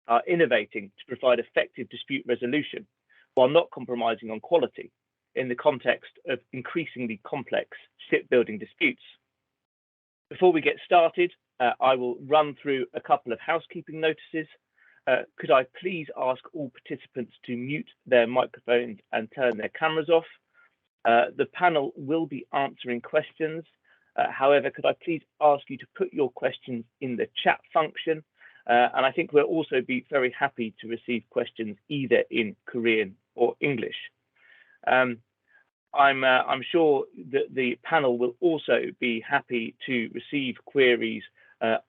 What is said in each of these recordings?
are innovating to provide effective dispute resolution while not compromising on quality in the context of increasingly complex shipbuilding disputes. Before we get started, I will run through a couple of housekeeping notices. Could I please ask all participants to mute their microphones and turn their cameras off? The panel will be answering questions. However, could I please ask you to put your questions in the chat function? And I think we'll also be very happy to receive questions either in Korean or English. I'm sure that the panel will also be happy to receive queries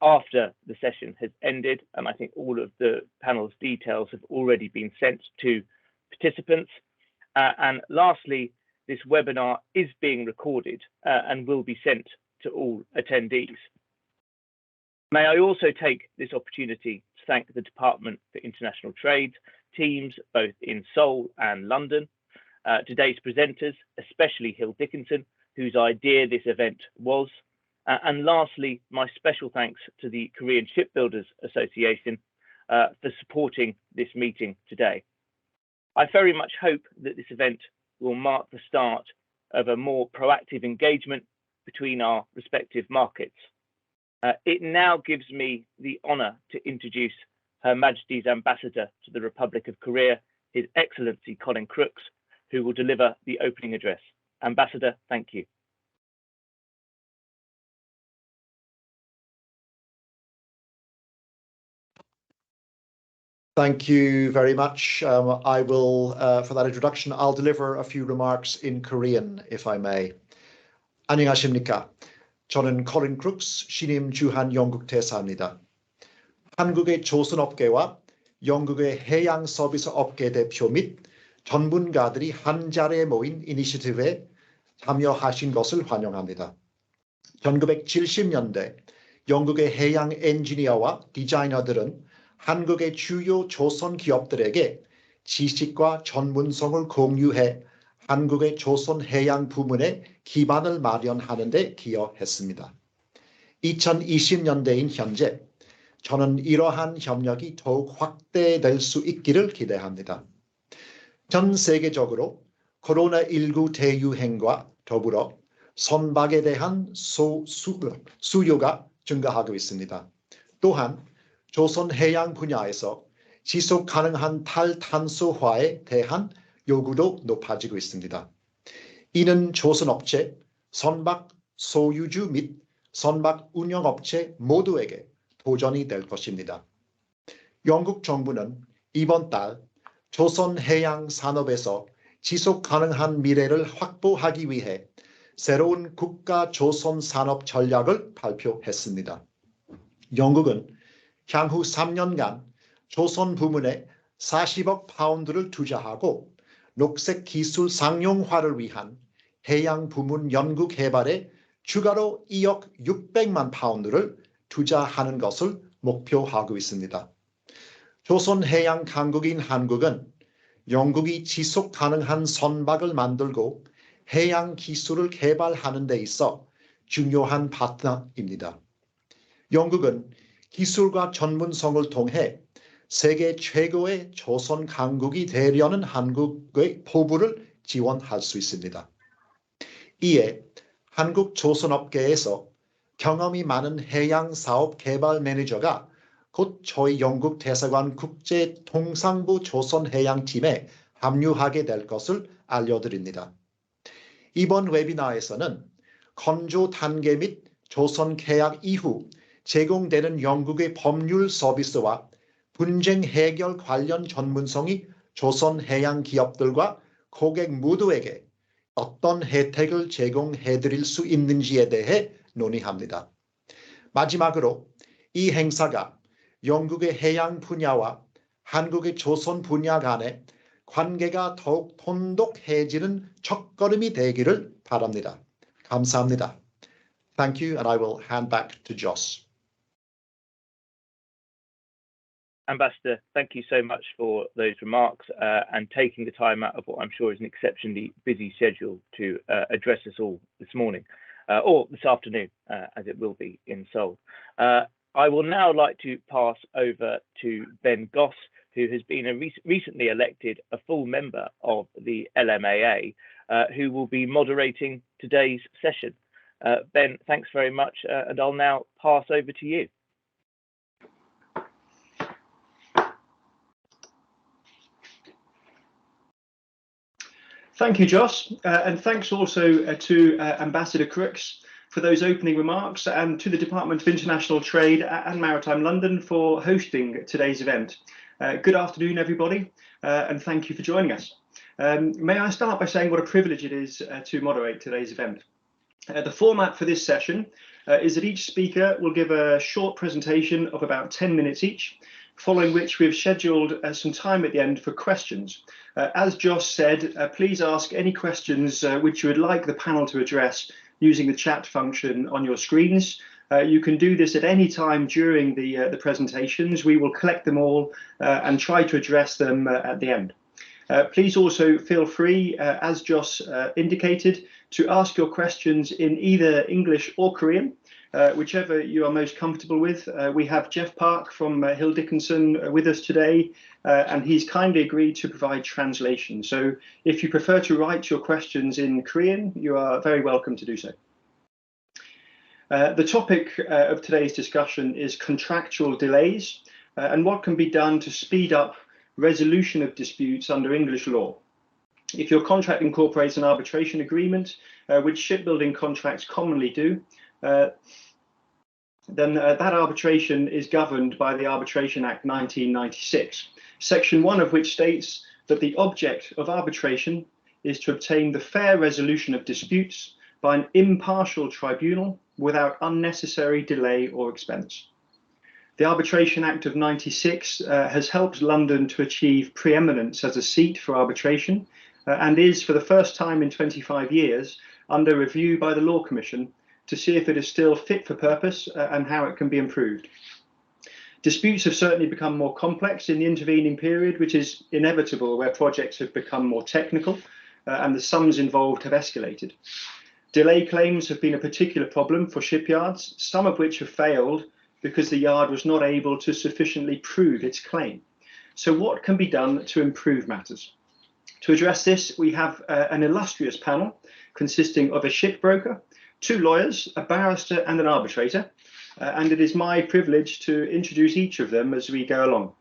after the session has ended, and I think all of the panel's details have already been sent to participants. And lastly, this webinar is being recorded and will be sent to all attendees. May I also take this opportunity to thank the Department for International Trade teams both in Seoul and London, today's presenters, especially Hill Dickinson, whose idea this event was, and lastly, my special thanks to the Korean Shipbuilders Association for supporting this meeting today. I very much hope that this event will mark the start of a more proactive engagement between our respective markets. It now gives me the honour to introduce Her Majesty's Ambassador to the Republic of Korea, His Excellency Colin Crooks, who will deliver the opening address. Ambassador, thank you. Thank you very much. I will, for that introduction, I'll deliver a few remarks in Korean, if I may. 안녕하십니까. 저는 콜린 크룩스 신임 주한 영국 대사입니다. 한국의 조선업계와 영국의 해양 서비스 업계 대표 및 전문가들이 한 자리에 모인 이니셔티브에 참여하신 것을 환영합니다. 1970년대 영국의 해양 엔지니어와 디자이너들은 한국의 주요 조선 기업들에게 지식과 전문성을 공유해 한국의 조선 해양 부문의 기반을 마련하는 데 기여했습니다. 2020년대인 현재 저는 이러한 협력이 더욱 확대될 수 있기를 기대합니다. 전 세계적으로 코로나19 대유행과 더불어 선박에 대한 수요가 증가하고 있습니다. 또한 조선 해양 분야에서 지속 가능한 탈탄소화에 대한 요구도 높아지고 있습니다. 이는 조선업체, 선박 소유주 및 선박 운영업체 모두에게 도전이 될 것입니다. 영국 정부는 이번 달 조선 해양 산업에서 지속 가능한 미래를 확보하기 위해 새로운 국가 조선 산업 전략을 발표했습니다. 영국은 향후 3년간 조선 부문에 40억 파운드를 투자하고 녹색 기술 상용화를 위한 해양 부문 연구 개발에 추가로 2억 600만 파운드를 투자하는 것을 목표하고 있습니다. 조선 해양 강국인 한국은 영국이 지속 가능한 선박을 만들고 해양 기술을 개발하는 데 있어 중요한 파트너입니다. 영국은 기술과 전문성을 통해 세계 최고의 조선 강국이 되려는 한국의 포부를 지원할 수 있습니다. 이에 한국 조선업계에서 경험이 많은 해양 사업 개발 매니저가 곧 저희 영국 대사관 국제통상부 조선해양팀에 합류하게 될 것을 알려드립니다. 이번 웨비나에서는 건조 단계 및 조선 계약 이후 제공되는 영국의 법률 서비스와 분쟁 해결 관련 전문성이 조선 해양 기업들과 고객 모두에게 어떤 혜택을 제공해 드릴 수 있는지에 대해 논의합니다. 마지막으로 이 행사가 영국의 해양 분야와 한국의 조선 분야 간의 관계가 더욱 돈독해지는 첫걸음이 되기를 바랍니다. 감사합니다. Thank you, and I will hand back to Jos. Ambassador, thank you so much for those remarks and taking the time out of what I'm sure is an exceptionally busy schedule to address us all this morning, or this afternoon, as it will be in Seoul. I will now like to pass over to Ben Goss, who has been recently elected a full member of the LMAA, who will be moderating today's session. Ben, thanks very much, and I'll now pass over to you. Thank you, Joss, and thanks also to Ambassador Crooks for those opening remarks, and to the Department of International Trade and Maritime London for hosting today's event. Good afternoon, everybody, and thank you for joining us. May I start by saying what a privilege it is to moderate today's event. The format for this session is that each speaker will give a short presentation of about 10 minutes each, following which we've scheduled some time at the end for questions. As Joss said, please ask any questions which you would like the panel to address using the chat function on your screens. You can do this at any time during the presentations. We will collect them all and try to address them at the end. Please also feel free, as Joss indicated, to ask your questions in either English or Korean, whichever you are most comfortable with. We have Jeff Park from Hill Dickinson with us today, and he's kindly agreed to provide translation. So if you prefer to write your questions in Korean, you are very welcome to do so. The topic of today's discussion is contractual delays and what can be done to speed up resolution of disputes under English law. If your contract incorporates an arbitration agreement, which shipbuilding contracts commonly do, then that arbitration is governed by the Arbitration Act 1996, Section 1 of which states that the object of arbitration is to obtain the fair resolution of disputes by an impartial tribunal without unnecessary delay or expense. The Arbitration Act of 96 has helped London to achieve preeminence as a seat for arbitration and is, for the first time in 25 years, under review by the Law Commission to see if it is still fit for purpose and how it can be improved. Disputes have certainly become more complex in the intervening period, which is inevitable where projects have become more technical and the sums involved have escalated. Delay claims have been a particular problem for shipyards, some of which have failed because the yard was not able to sufficiently prove its claim. So what can be done to improve matters? To address this, we have an illustrious panel consisting of a shipbroker, 2 lawyers, a barrister and an arbitrator, and it is my privilege to introduce each of them as we go along.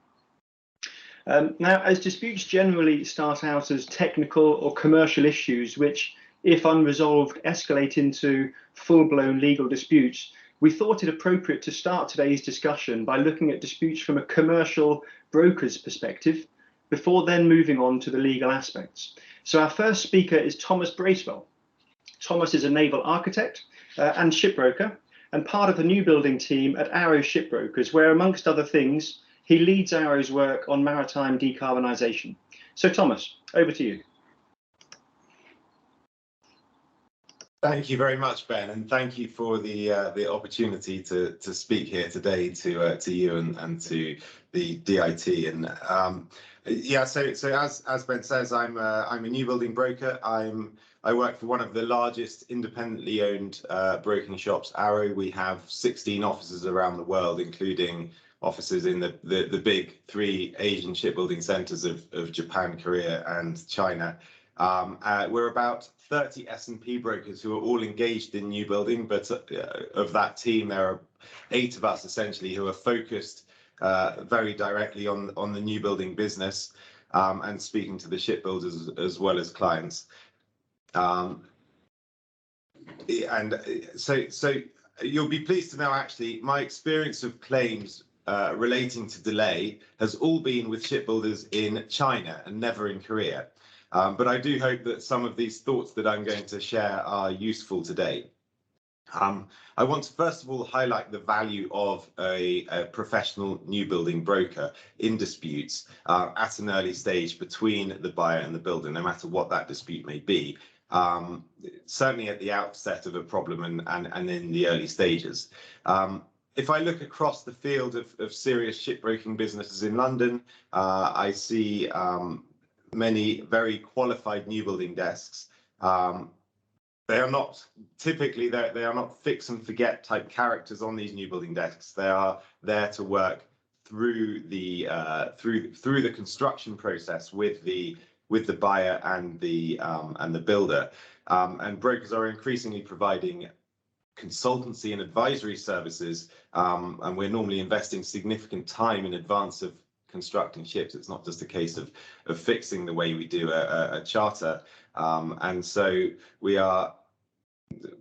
Now, as disputes generally start out as technical or commercial issues, which, if unresolved, escalate into full-blown legal disputes, we thought it appropriate to start today's discussion by looking at disputes from a commercial broker's perspective, before then moving on to the legal aspects. So our first speaker is Thomas Bracewell. Thomas is a naval architect and shipbroker, and part of the new building team at Arrow Shipbrokers, where, amongst other things, he leads Arrow's work on maritime decarbonisation. So Thomas, over to you. Thank you very much, Ben, and thank you for the opportunity to speak here today to you and to the DIT. And yeah, so as Ben says, I'm a new building broker. I work for one of the largest independently owned broking shops, Arrow. We have 16 offices around the world, including offices in the big 3 Asian shipbuilding centres of Japan, Korea, and China. We're about 30 S&P brokers who are all engaged in new building, but of that team, there are 8 of us essentially who are focused very directly on the new building business and speaking to the shipbuilders as well as clients. And so you'll be pleased to know, actually, my experience of claims relating to delay has all been with shipbuilders in China and never in Korea. But I do hope that some of these thoughts that I'm going to share are useful today. I want to first of all highlight the value of a professional new building broker in disputes at an early stage between the buyer and the builder, no matter what that dispute may be. Certainly at the outset of a problem and in the early stages. If I look across the field of serious shipbroking businesses in London, I see many very qualified new building desks. they are not typically they are not fix and forget type characters on these new building desks. They are there to work through the through the construction process with the buyer and the builder, and brokers are increasingly providing consultancy and advisory services, and we're normally investing significant time in advance of constructing ships. It's not just a case of fixing the way we do a charter, and so we are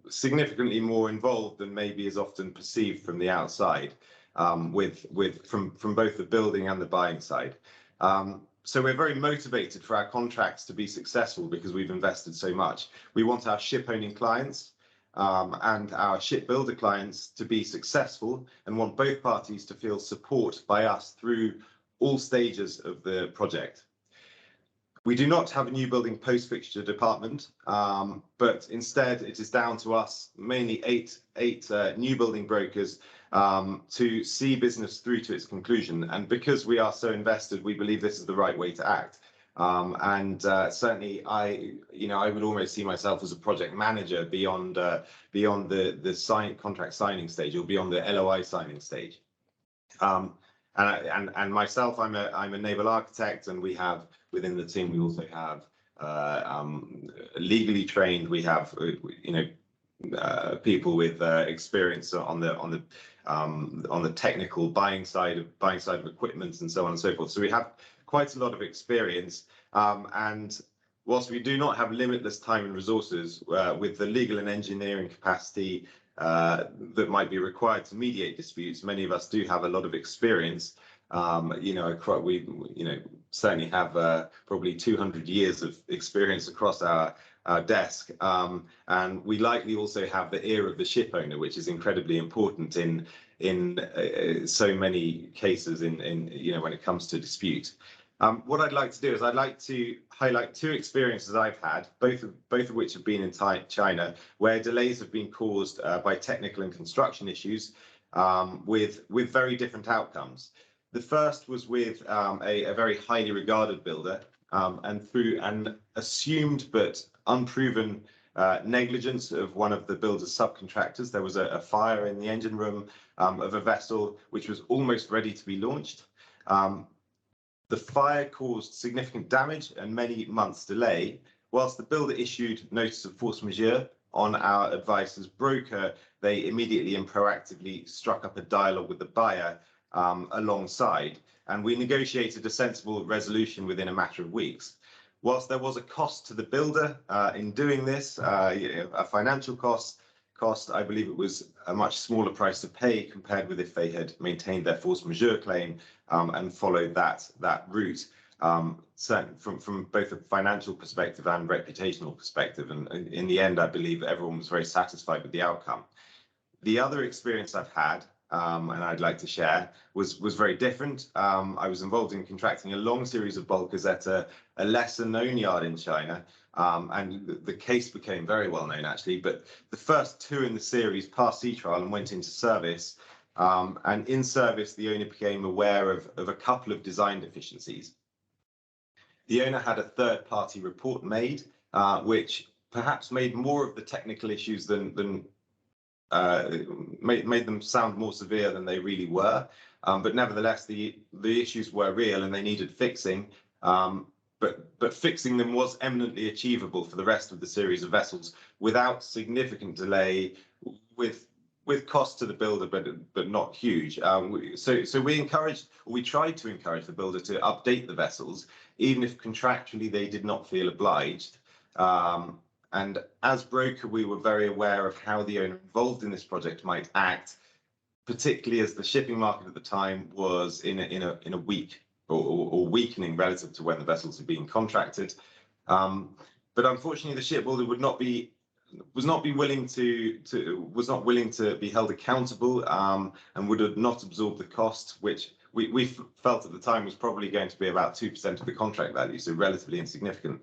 significantly more involved than maybe is often perceived from the outside, from both the building and the buying side. So we're very motivated for our contracts to be successful because we've invested so much. We want our ship owning clients and our shipbuilder clients to be successful, and want both parties to feel support by us through all stages of the project. We do not have a new building post-fixture department, but instead it is down to us, mainly eight new building brokers, to see business through to its conclusion. And because we are so invested, we believe this is the right way to act. Certainly, I would almost see myself as a project manager beyond the contract signing stage, or beyond the LOI signing stage. And myself, I'm a naval architect, and we have within the team, we also have legally trained. We have people with experience on the technical buying side of equipment and so on and so forth. So we have quite a lot of experience, and whilst we do not have limitless time and resources, with the legal and engineering capacity that might be required to mediate disputes, many of us do have a lot of experience. We certainly have probably 200 years of experience across our desk, and we likely also have the ear of the ship owner, which is incredibly important in so many cases when it comes to dispute. What I'd like to do is I'd like to highlight two experiences I've had, both of which have been in China, where delays have been caused by technical and construction issues, with very different outcomes. The first was with a very highly regarded builder, and through an assumed but unproven negligence of one of the builder's subcontractors, there was a fire in the engine room of a vessel which was almost ready to be launched. The fire caused significant damage and many months' delay. Whilst the builder issued notice of force majeure on our advice as broker, they immediately and proactively struck up a dialogue with the buyer alongside, and we negotiated a sensible resolution within a matter of weeks. Whilst there was a cost to the builder in doing this, a financial cost, I believe it was a much smaller price to pay compared with if they had maintained their force majeure claim and followed that route, certainly from both a financial perspective and reputational perspective. And in the end, I believe everyone was very satisfied with the outcome. The other experience I've had, and I'd like to share, was very different. I was involved in contracting a long series of bulkers at a lesser known yard in China, and the case became very well known actually, but the first two in the series passed sea trial and went into service, and in service the owner became aware of a couple of design deficiencies. The owner had a third-party report made, which perhaps made more of the technical issues than made them sound more severe than they really were, but nevertheless the issues were real and they needed fixing, but fixing them was eminently achievable for the rest of the series of vessels without significant delay, with cost to the builder, but not huge. So we tried to encourage the builder to update the vessels, even if contractually they did not feel obliged. And as broker, we were very aware of how the owner involved in this project might act, particularly as the shipping market at the time was in a weak or weakening relative to when the vessels had been contracted. But unfortunately, the shipbuilder was not willing to be held accountable, and would not absorb the cost, which we felt at the time was probably going to be about 2% of the contract value, so relatively insignificant.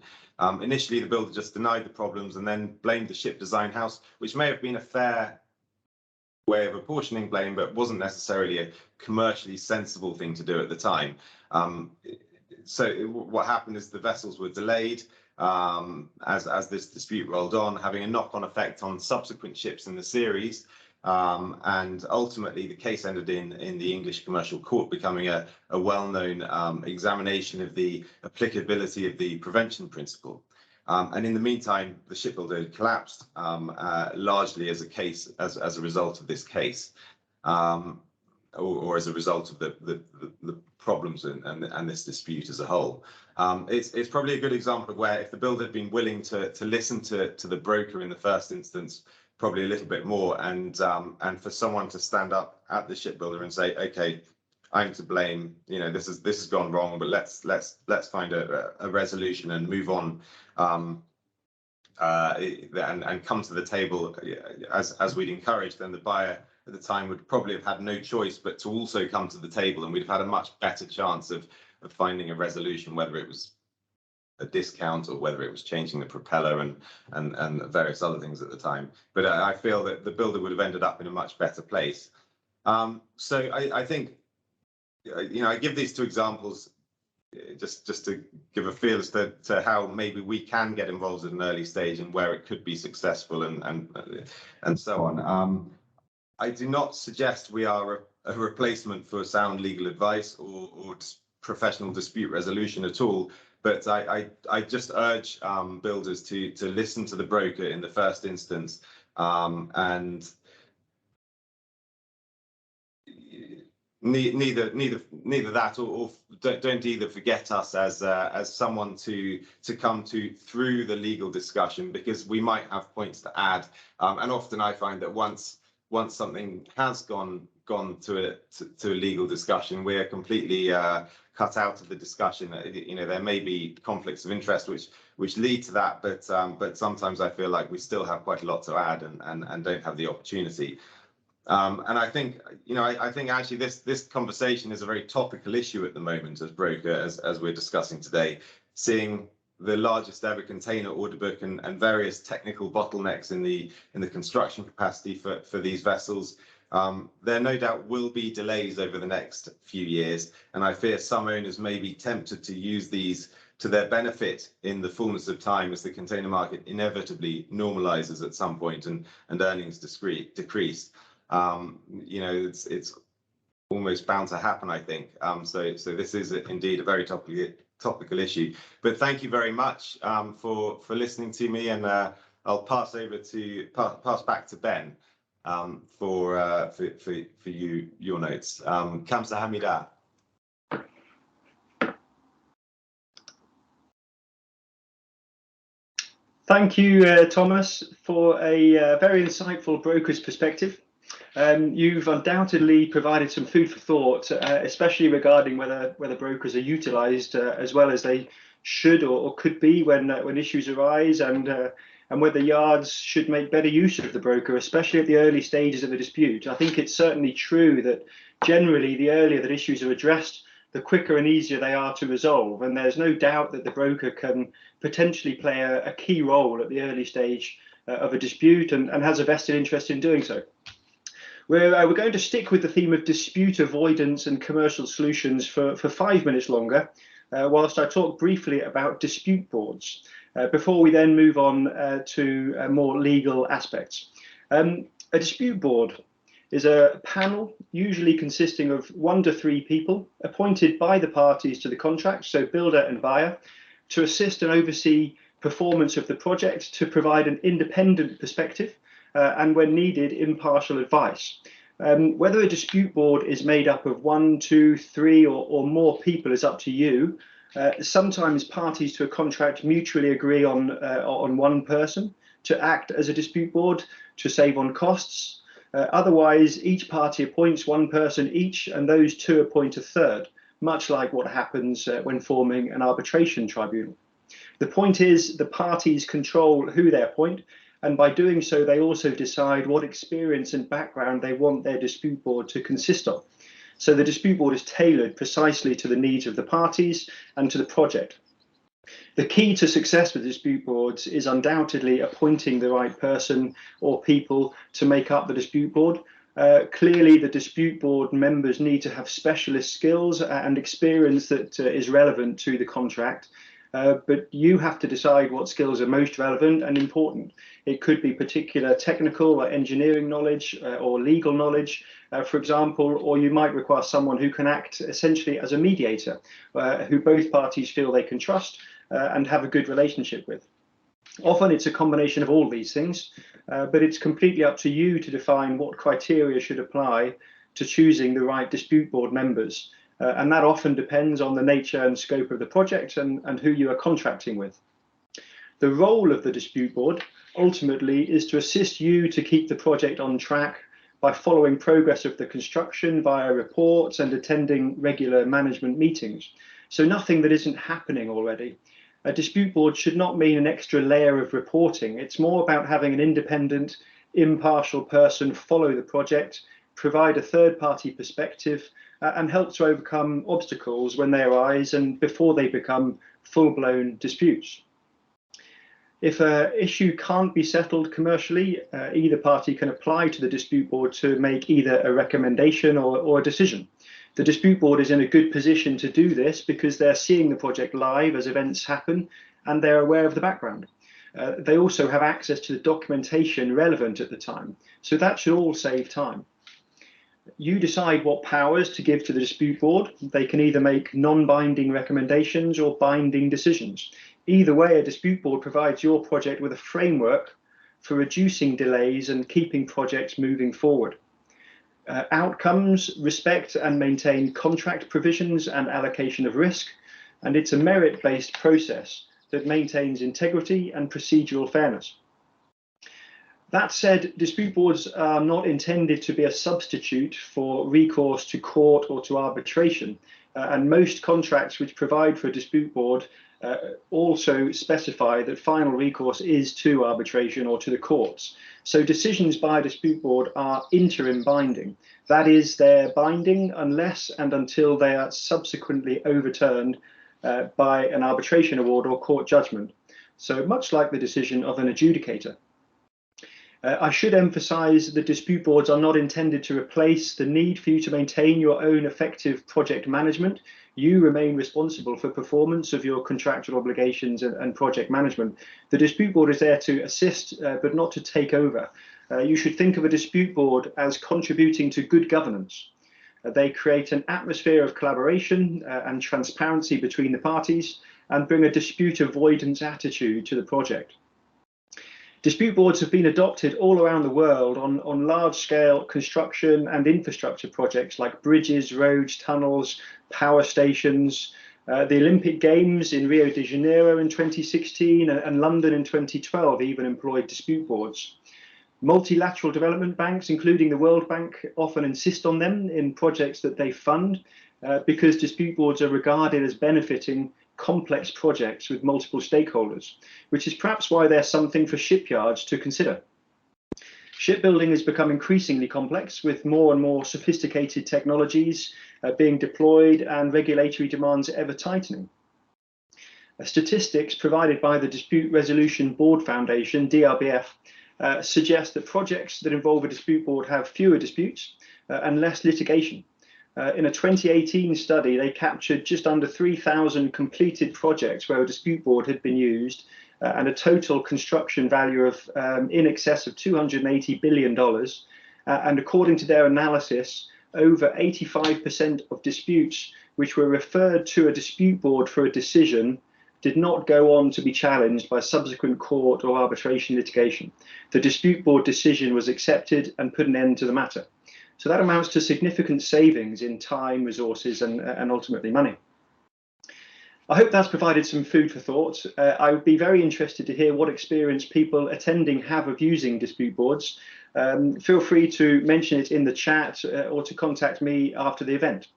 Initially, the builder just denied the problems and then blamed the ship design house, which may have been a fair way of apportioning blame, but wasn't necessarily a commercially sensible thing to do at the time. So what happened is the vessels were delayed. as this dispute rolled on, having a knock-on effect on subsequent ships in the series. And ultimately, the case ended in the English Commercial Court, becoming a well-known examination of the applicability of the prevention principle. And in the meantime, the shipbuilder had collapsed, largely as a result of this case, or as a result of the problems and this dispute as a whole. It's probably a good example of where, if the builder had been willing to listen to the broker in the first instance, probably a little bit more, and for someone to stand up at the shipbuilder and say, okay, I'm to blame, you know, this has gone wrong, but let's find a resolution and move on, and come to the table as we'd encouraged, then the buyer at the time would probably have had no choice but to also come to the table, and we'd have had a much better chance of finding a resolution, whether it was a discount or whether it was changing the propeller and various other things at the time. But I feel that the builder would have ended up in a much better place. So I think, you know, I give these two examples just to give a feel as to how maybe we can get involved at an early stage and where it could be successful and so on. I do not suggest we are a replacement for sound legal advice or professional dispute resolution at all, but I just urge builders to listen to the broker in the first instance, and neither that or don't either forget us as someone to come to through the legal discussion, because we might have points to add, and often I find that once something has gone to a legal discussion, we are completely cut out of the discussion. You know, there may be conflicts of interest which lead to that, but sometimes I feel like we still have quite a lot to add and don't have the opportunity. And I think, you know, I think actually this conversation is a very topical issue at the moment as broker, as we're discussing today, seeing the largest ever container order book and various technical bottlenecks in the construction capacity for these vessels. There no doubt will be delays over the next few years, and I fear some owners may be tempted to use these to their benefit in the fullness of time, as the container market inevitably normalizes at some point and earnings decrease. You know, it's almost bound to happen, I think. So this is indeed a very topical issue. But thank you very much for listening to me, and I'll pass back to Ben for your notes. Kamsahamnida. Thank you, Thomas, for a very insightful broker's perspective. You've undoubtedly provided some food for thought, especially regarding whether brokers are utilised as well as they should or could be when issues arise, and whether yards should make better use of the broker, especially at the early stages of a dispute. I think it's certainly true that generally the earlier that issues are addressed, the quicker and easier they are to resolve, and there's no doubt that the broker can potentially play a key role at the early stage of a dispute and has a vested interest in doing so. We're going to stick with the theme of dispute avoidance and commercial solutions for 5 minutes longer, whilst I talk briefly about dispute boards, before we then move on to more legal aspects. A dispute board is a panel usually consisting of 1 to 3 people appointed by the parties to the contract, so builder and buyer, to assist and oversee performance of the project, to provide an independent perspective, and when needed, impartial advice. Whether a dispute board is made up of 1, 2, 3 or more people is up to you. Sometimes parties to a contract mutually agree on one person to act as a dispute board to save on costs. Otherwise, each party appoints one person each, and those two appoint a third, much like what happens when forming an arbitration tribunal. The point is, the parties control who they appoint, and by doing so, they also decide what experience and background they want their dispute board to consist of. So the dispute board is tailored precisely to the needs of the parties and to the project. The key to success with dispute boards is undoubtedly appointing the right person or people to make up the dispute board. Clearly, the dispute board members need to have specialist skills and experience that is relevant to the contract. but you have to decide what skills are most relevant and important. It could be particular technical or engineering knowledge or legal knowledge, for example, or you might require someone who can act essentially as a mediator, who both parties feel they can trust and have a good relationship with. Often it's a combination of all these things, but it's completely up to you to define what criteria should apply to choosing the right dispute board members. And that often depends on the nature and scope of the project and who you are contracting with. The role of the dispute board ultimately is to assist you to keep the project on track by following progress of the construction via reports and attending regular management meetings. So nothing that isn't happening already. A dispute board should not mean an extra layer of reporting. It's more about having an independent, impartial person follow the project, provide a third-party perspective, and help to overcome obstacles when they arise and before they become full-blown disputes. If an issue can't be settled commercially, either party can apply to the dispute board to make either a recommendation or a decision. The dispute board is in a good position to do this because they're seeing the project live as events happen and they're aware of the background. They also have access to the documentation relevant at the time, so that should all save time. You decide what powers to give to the dispute board. They can either make non-binding recommendations or binding decisions. Either way, a dispute board provides your project with a framework for reducing delays and keeping projects moving forward. Outcomes respect and maintain contract provisions and allocation of risk, and it's a merit-based process that maintains integrity and procedural fairness. That said, dispute boards are not intended to be a substitute for recourse to court or to arbitration, and most contracts which provide for a dispute board also specify that final recourse is to arbitration or to the courts. So decisions by a dispute board are interim binding. That is, they're binding unless and until they are subsequently overturned by an arbitration award or court judgment. So much like the decision of an adjudicator. I should emphasize that dispute boards are not intended to replace the need for you to maintain your own effective project management. You remain responsible for performance of your contractual obligations and project management. The dispute board is there to assist, but not to take over. You should think of a dispute board as contributing to good governance. They create an atmosphere of collaboration and transparency between the parties and bring a dispute avoidance attitude to the project. Dispute boards have been adopted all around the world on large-scale construction and infrastructure projects like bridges, roads, tunnels, power stations. The Olympic Games in Rio de Janeiro in 2016 and London in 2012 even employed dispute boards. Multilateral development banks, including the World Bank, often insist on them in projects that they fund because dispute boards are regarded as benefiting complex projects with multiple stakeholders, which is perhaps why they're something for shipyards to consider. Shipbuilding has become increasingly complex with more and more sophisticated technologies being deployed and regulatory demands ever tightening. Statistics provided by the Dispute Resolution Board Foundation, DRBF, suggest that projects that involve a dispute board have fewer disputes and less litigation. In a 2018 study, they captured just under 3,000 completed projects where a dispute board had been used and a total construction value of in excess of $280 billion. And according to their analysis, over 85% of disputes which were referred to a dispute board for a decision did not go on to be challenged by subsequent court or arbitration litigation. The dispute board decision was accepted and put an end to the matter. So that amounts to significant savings in time, resources, and ultimately money. I hope that's provided some food for thought. I would be very interested to hear what experience people attending have of using dispute boards. Feel free to mention it in the chat or to contact me after the event.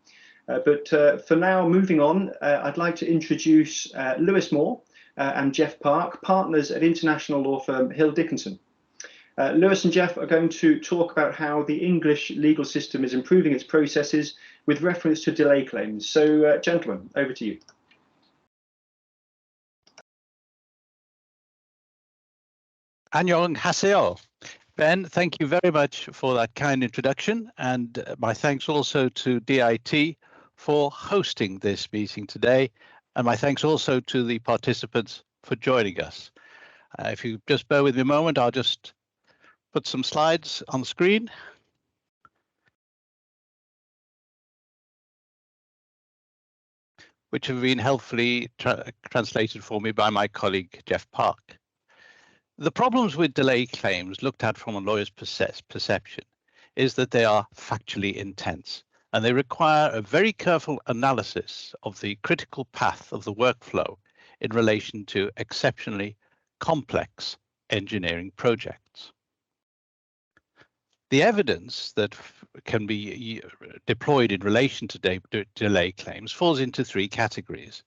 But for now, moving on, I'd like to introduce Lewis Moore and Jeff Park, partners at international law firm Hill Dickinson. Lewis and Jeff are going to talk about how the English legal system is improving its processes with reference to delay claims. So, gentlemen, over to you. Annyeonghaseyo. Ben, thank you very much for that kind introduction, and my thanks also to DIT for hosting this meeting today And my thanks also to the participants for joining us. If you just bear with me a moment, I'll just put some slides on the screen. Which have been helpfully translated for me by my colleague, Jeff Park. The problems with delay claims looked at from a lawyer's perception is that they are factually intense and they require a very careful analysis of the critical path of the workflow in relation to exceptionally complex engineering projects. The evidence that can be deployed in relation to delay claims falls into three categories.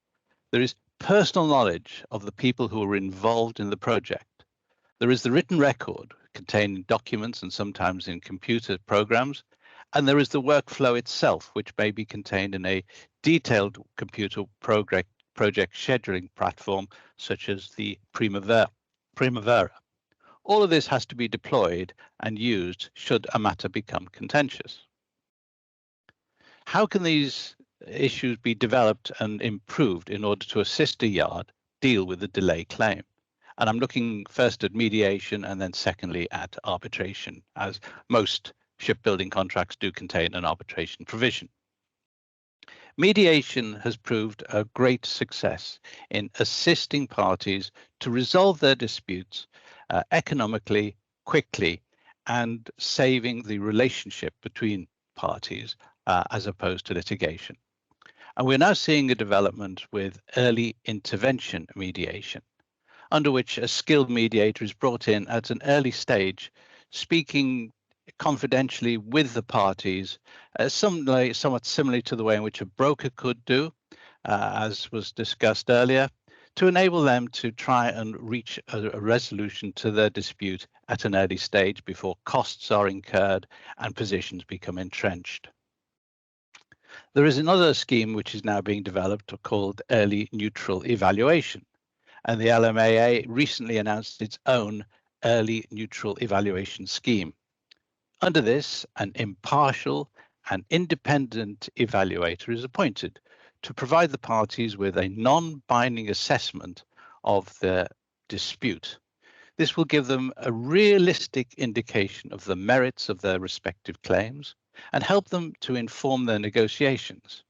There is personal knowledge of the people who are involved in the project. There is the written record contained in documents and sometimes in computer programs. And there is the workflow itself, which may be contained in a detailed computer project scheduling platform, such as the Primavera. All of this has to be deployed and used should a matter become contentious. How can these issues be developed and improved in order to assist a yard deal with the delay claim? And I'm looking first at mediation and then secondly at arbitration, as most shipbuilding contracts do contain an arbitration provision. Mediation has proved a great success in assisting parties to resolve their disputes economically, quickly, and saving the relationship between parties as opposed to litigation. And we're now seeing a development with early intervention mediation, under which a skilled mediator is brought in at an early stage, speaking confidentially with the parties, somewhat similarly to the way in which a broker could do, as was discussed earlier, to enable them to try and reach a resolution to their dispute at an early stage before costs are incurred and positions become entrenched. There is another scheme which is now being developed called early neutral evaluation, and the LMAA recently announced its own early neutral evaluation scheme. Under this, an impartial and independent evaluator is appointed to provide the parties with a non-binding assessment of their dispute. This will give them a realistic indication of the merits of their respective claims and help them to inform their negotiations.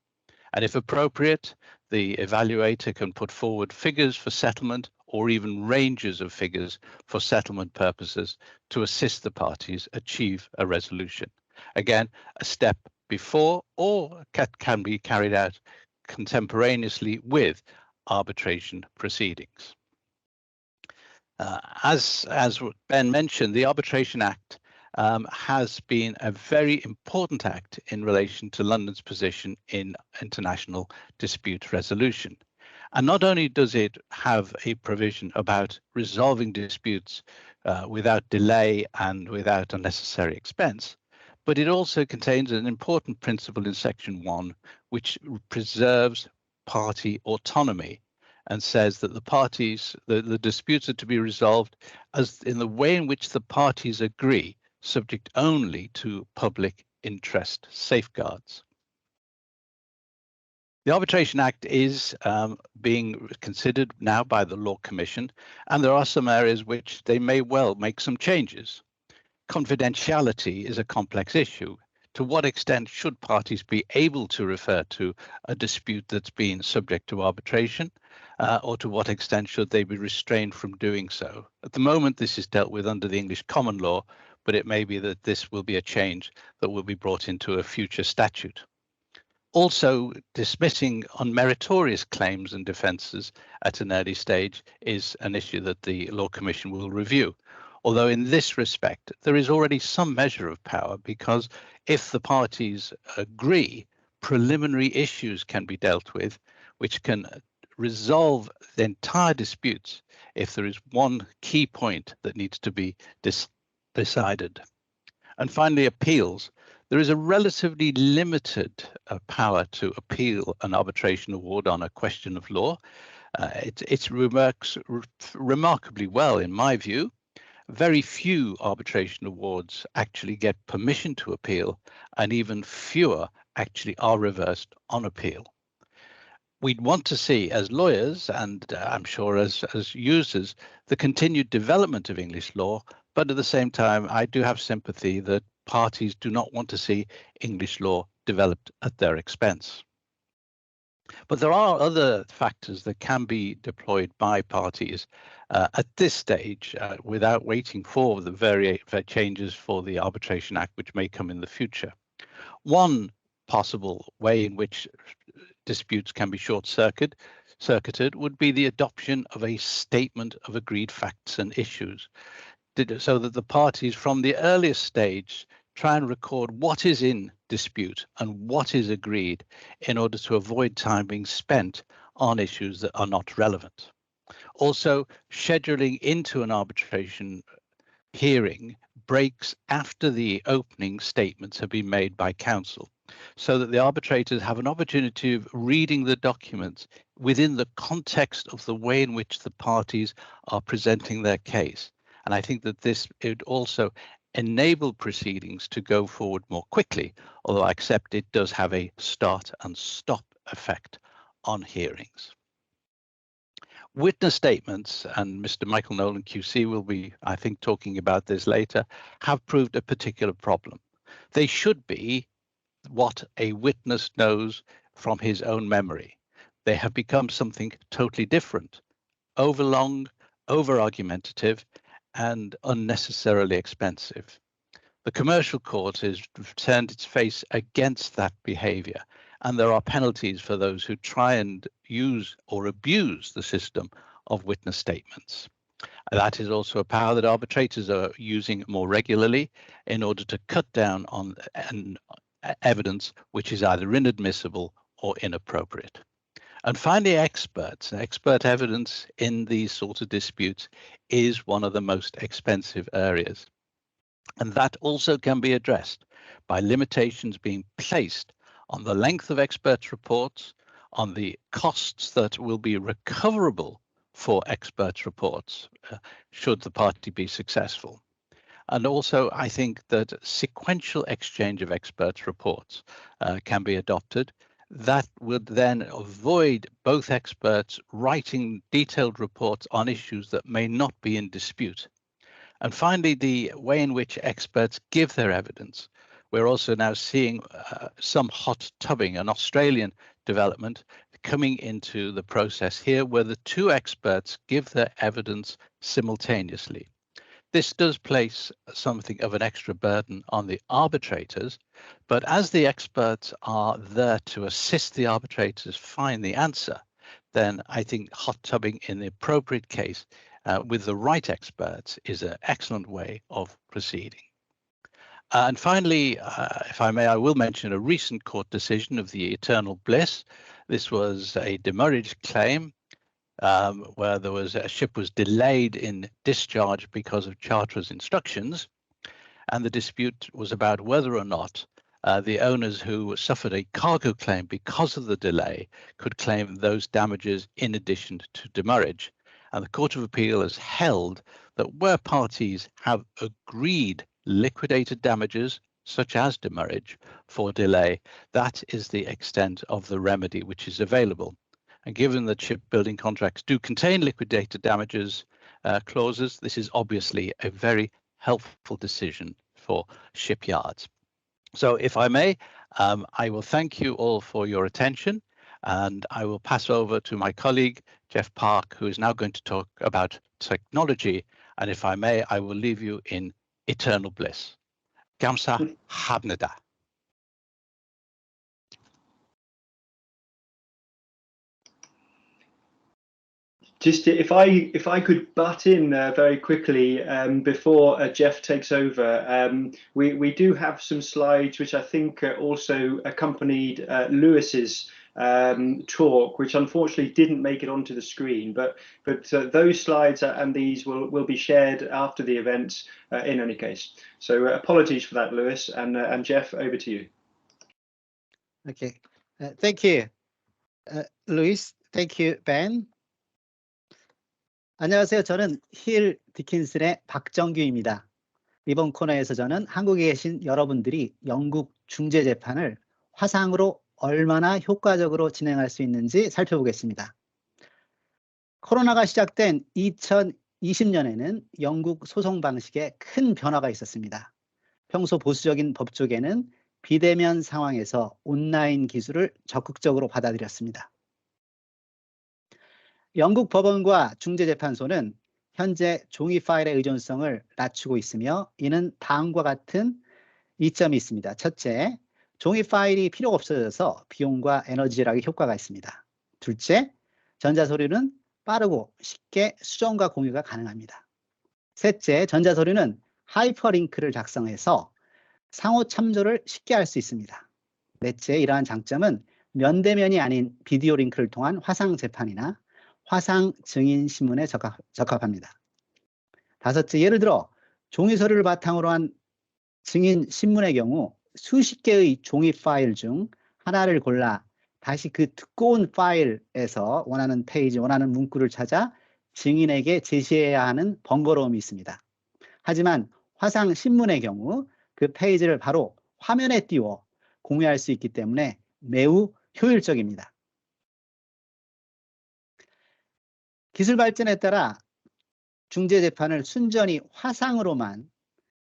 And if appropriate, the evaluator can put forward figures for settlement or even ranges of figures for settlement purposes to assist the parties achieve a resolution. Again, a step before or can be carried out contemporaneously with arbitration proceedings. As Ben mentioned, the Arbitration Act has been a very important act in relation to London's position in international dispute resolution. And not only does it have a provision about resolving disputes without delay and without unnecessary expense, but it also contains an important principle in Section 1, which preserves party autonomy and says that the parties, the disputes are to be resolved as in the way in which the parties agree, subject only to public interest safeguards. The Arbitration Act is being considered now by the Law Commission, and there are some areas which they may well make some changes. Confidentiality is a complex issue. To what extent should parties be able to refer to a dispute that's been subject to arbitration, or to what extent should they be restrained from doing so? At the moment, this is dealt with under the English common law, but it may be that this will be a change that will be brought into a future statute. Also, dismissing unmeritorious claims and defences at an early stage is an issue that the Law Commission will review. Although in this respect, there is already some measure of power, because if the parties agree, preliminary issues can be dealt with, which can resolve the entire disputes if there is one key point that needs to be decided. And finally, appeals. There is a relatively limited power to appeal an arbitration award on a question of law. It works remarkably well, in my view. Very few arbitration awards actually get permission to appeal, and even fewer actually are reversed on appeal. we'd want to see as lawyers, and I'm sure as users, the continued development of English law. But at the same time, I do have sympathy that parties do not want to see English law developed at their expense. But there are other factors that can be deployed by parties at this stage without waiting for the changes for the Arbitration Act, which may come in the future. One possible way in which disputes can be short-circuited would be the adoption of a statement of agreed facts and issues, so that the parties from the earliest stage try and record what is in dispute and what is agreed in order to avoid time being spent on issues that are not relevant. Also, scheduling into an arbitration hearing breaks after the opening statements have been made by counsel, so that the arbitrators have an opportunity of reading the documents within the context of the way in which the parties are presenting their case. And I think that this would also enable proceedings to go forward more quickly, although I accept it does have a start and stop effect on hearings. Witness statements, and Mr. Michael Nolan QC will be, I think, talking about this later, have proved a particular problem. They should be what a witness knows from his own memory. They have become something totally different, overlong, over-argumentative, and unnecessarily expensive. The commercial court has turned its face against that behavior, and there are penalties for those who try and use or abuse the system of witness statements. That is also a power that arbitrators are using more regularly in order to cut down on evidence which is either inadmissible or inappropriate. And finally, expert evidence in these sorts of disputes is one of the most expensive areas. And that also can be addressed by limitations being placed on the length of expert reports, on the costs that will be recoverable for expert reports, should the party be successful. And also, I think that sequential exchange of expert reports can be adopted. That would then avoid both experts writing detailed reports on issues that may not be in dispute. And finally, the way in which experts give their evidence. We're also now seeing some hot tubbing, an Australian development coming into the process here, where the two experts give their evidence simultaneously. This does place something of an extra burden on the arbitrators, but as the experts are there to assist the arbitrators find the answer, then I think hot tubbing in the appropriate case with the right experts is an excellent way of proceeding. And finally, if I may, I will mention a recent court decision of the Eternal Bliss. This was a demurrage claim where there was a ship was delayed in discharge because of charterer's instructions, and the dispute was about whether or not the owners who suffered a cargo claim because of the delay could claim those damages in addition to demurrage. And the Court of Appeal has held that where parties have agreed liquidated damages, such as demurrage, for delay, that is the extent of the remedy which is available. And given that shipbuilding contracts do contain liquidated damages clauses, this is obviously a very helpful decision for shipyards. So if I may, I will thank you all for your attention, and I will pass over to my colleague, Jeff Park, who is now going to talk about technology. And if I may, I will leave you in eternal bliss. Gamsa Habnada. Just if I could butt in very quickly before Jeff takes over, we do have some slides which I think also accompanied Lewis's talk, which unfortunately didn't make it onto the screen, but those slides and these will be shared after the event in any case. So apologies for that, Lewis, and Jeff, over to you. Okay, thank you, Lewis. Thank you, Ben. 안녕하세요. 저는 힐 디킨슨의 박정규입니다. 이번 코너에서 저는 한국에 계신 여러분들이 영국 중재재판을 화상으로 얼마나 효과적으로 진행할 수 있는지 살펴보겠습니다. 코로나가 시작된 2020년에는 영국 소송 방식에 큰 변화가 있었습니다. 평소 보수적인 법조계는 비대면 상황에서 온라인 기술을 적극적으로 받아들였습니다. 영국 법원과 중재재판소는 현재 종이 파일의 의존성을 낮추고 있으며 이는 다음과 같은 이점이 있습니다. 첫째, 종이 파일이 필요가 없어져서 비용과 에너지 절약의 효과가 있습니다. 둘째, 전자서류는 빠르고 쉽게 수정과 공유가 가능합니다. 셋째, 전자서류는 하이퍼링크를 작성해서 상호 참조를 쉽게 할 수 있습니다. 넷째, 이러한 장점은 면대면이 아닌 비디오 링크를 통한 화상 재판이나 화상 증인 신문에 적합합니다. 다섯째, 예를 들어 종이 서류를 바탕으로 한 증인 신문의 경우 수십 개의 종이 파일 중 하나를 골라 다시 그 두꺼운 파일에서 원하는 페이지, 원하는 문구를 찾아 증인에게 제시해야 하는 번거로움이 있습니다. 하지만 화상 신문의 경우 그 페이지를 바로 화면에 띄워 공유할 수 있기 때문에 매우 효율적입니다. 기술 발전에 따라 중재재판을 순전히 화상으로만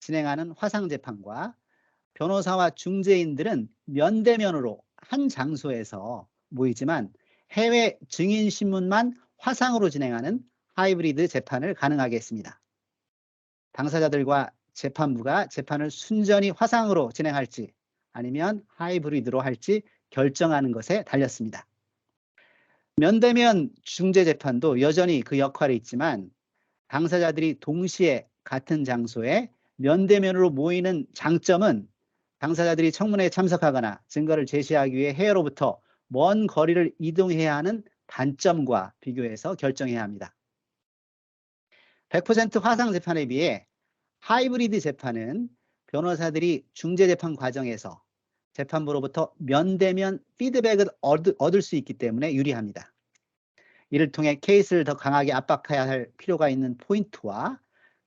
진행하는 화상재판과 변호사와 중재인들은 면대면으로 한 장소에서 모이지만 해외 증인신문만 화상으로 진행하는 하이브리드 재판을 가능하게 했습니다. 당사자들과 재판부가 재판을 순전히 화상으로 진행할지 아니면 하이브리드로 할지 결정하는 것에 달렸습니다. 면대면 중재재판도 여전히 그 역할이 있지만 당사자들이 동시에 같은 장소에 면대면으로 모이는 장점은 당사자들이 청문회에 참석하거나 증거를 제시하기 위해 해외로부터 먼 거리를 이동해야 하는 단점과 비교해서 결정해야 합니다. 100% 화상 재판에 비해 하이브리드 재판은 변호사들이 중재재판 과정에서 재판부로부터 면대면 피드백을 얻을 수 있기 때문에 유리합니다. 이를 통해 케이스를 더 강하게 압박해야 할 필요가 있는 포인트와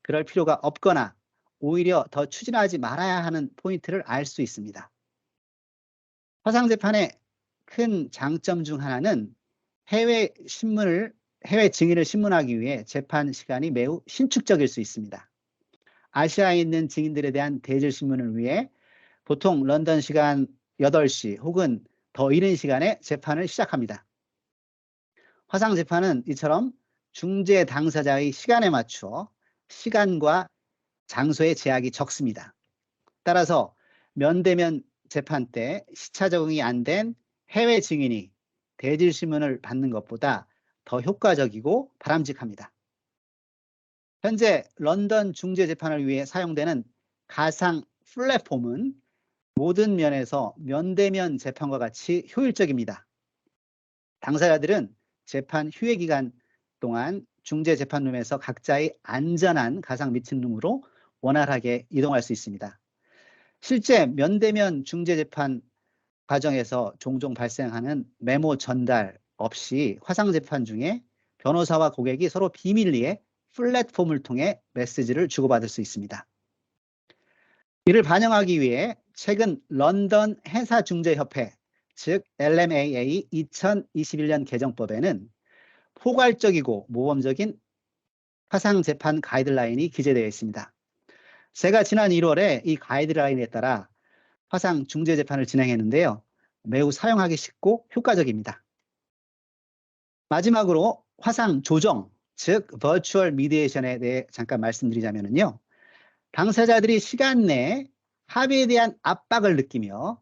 그럴 필요가 없거나 오히려 더 추진하지 말아야 하는 포인트를 알 수 있습니다. 화상재판의 큰 장점 중 하나는 해외 증인을 신문하기 위해 재판 시간이 매우 신축적일 수 있습니다. 아시아에 있는 증인들에 대한 대질 신문을 위해 보통 런던 시간 8시 혹은 더 이른 시간에 재판을 시작합니다. 화상 재판은 이처럼 중재 당사자의 시간에 맞추어 시간과 장소의 제약이 적습니다. 따라서 면대면 재판 때 시차 적응이 안 된 해외 증인이 대질 신문을 받는 것보다 더 효과적이고 바람직합니다. 현재 런던 중재 재판을 위해 사용되는 가상 플랫폼은 모든 면에서 면대면 재판과 같이 효율적입니다. 당사자들은 재판 휴회 기간 동안 중재 재판룸에서 각자의 안전한 가상 미팅룸으로 원활하게 이동할 수 있습니다. 실제 면대면 중재 재판 과정에서 종종 발생하는 메모 전달 없이 화상 재판 중에 변호사와 고객이 서로 비밀리에 플랫폼을 통해 메시지를 주고받을 수 있습니다. 이를 반영하기 위해 최근 런던 해사중재협회, 즉 LMAA 2021년 개정법에는 포괄적이고 모범적인 화상재판 가이드라인이 기재되어 있습니다. 제가 지난 1월에 이 가이드라인에 따라 화상 중재재판을 진행했는데요. 매우 사용하기 쉽고 효과적입니다. 마지막으로 화상 조정, 즉 버추얼 미디에이션에 대해 잠깐 말씀드리자면요. 당사자들이 시간 내에 합의에 대한 압박을 느끼며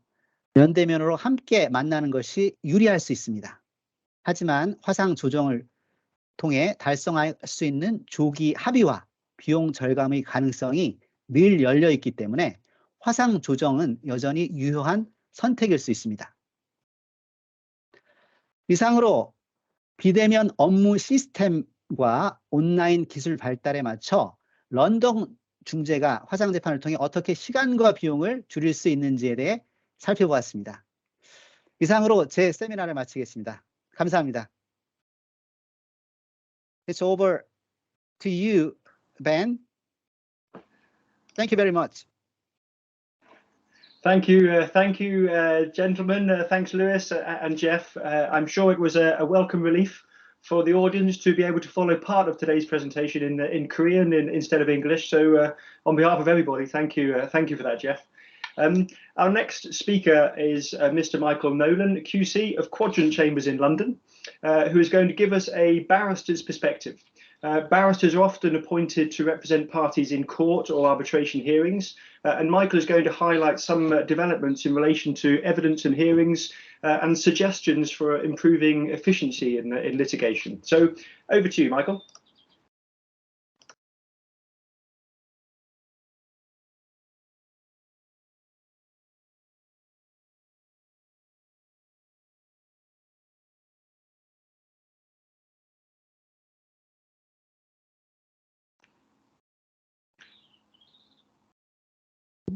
면대면으로 함께 만나는 것이 유리할 수 있습니다. 하지만 화상 조정을 통해 달성할 수 있는 조기 합의와 비용 절감의 가능성이 늘 열려 있기 때문에 화상 조정은 여전히 유효한 선택일 수 있습니다. 이상으로 비대면 업무 시스템과 온라인 기술 발달에 맞춰 런던 중재가 화상 재판을 통해 어떻게 시간과 비용을 줄일 수 있는지에 대해 살펴보았습니다. 이상으로 제 세미나를 마치겠습니다. 감사합니다. It's over to you, Ben. Thank you very much. Thank you, gentlemen. Thanks, Lewis and Jeff. I'm sure it was a welcome relief for the audience to be able to follow part of today's presentation in Korean instead of English. So on behalf of everybody, thank you for that, Jeff. Our next speaker is Mr. Michael Nolan, QC of Quadrant Chambers in London, who is going to give us a barrister's perspective. Barristers are often appointed to represent parties in court or arbitration hearings, and Michael is going to highlight some developments in relation to evidence and hearings and suggestions for improving efficiency in litigation. So over to you, Michael.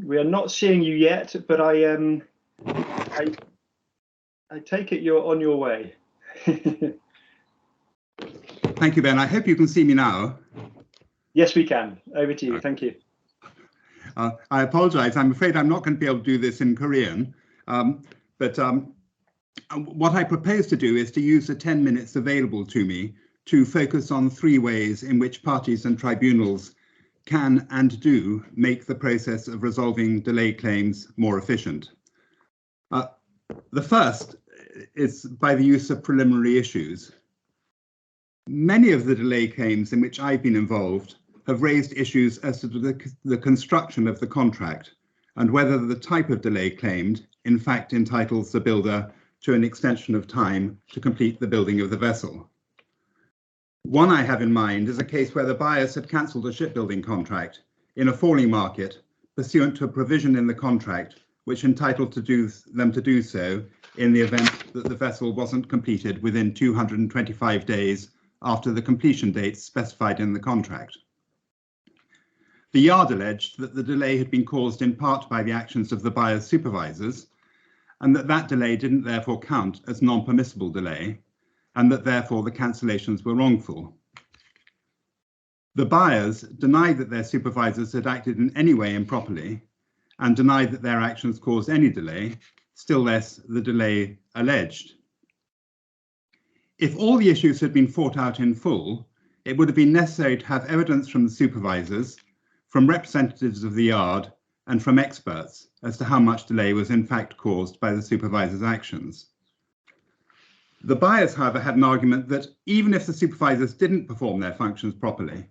We are not seeing you yet, but I take it you're on your way. Thank you, Ben. I hope you can see me now. Yes, we can. Over to you. Okay. Thank you. I apologize. I'm afraid I'm not going to be able to do this in Korean. But what I propose to do is to use the 10 minutes available to me to focus on 3 ways in which parties and tribunals can and do make the process of resolving delay claims more efficient. The first is by the use of preliminary issues. Many of the delay claims in which I've been involved have raised issues as to the construction of the contract and whether the type of delay claimed in fact entitles the builder to an extension of time to complete the building of the vessel. One I have in mind is a case where the buyers had cancelled a shipbuilding contract in a falling market pursuant to a provision in the contract which entitled them to do so in the event that the vessel wasn't completed within 225 days after the completion dates specified in the contract. The yard alleged that the delay had been caused in part by the actions of the buyer's supervisors, and that delay didn't therefore count as non-permissible delay, and that therefore the cancellations were wrongful. The buyers denied that their supervisors had acted in any way improperly, and denied that their actions caused any delay, still less the delay alleged. If all the issues had been fought out in full, it would have been necessary to have evidence from the supervisors, from representatives of the yard, and from experts as to how much delay was in fact caused by the supervisors' actions. The buyers, however, had an argument that even if the supervisors didn't perform their functions properly,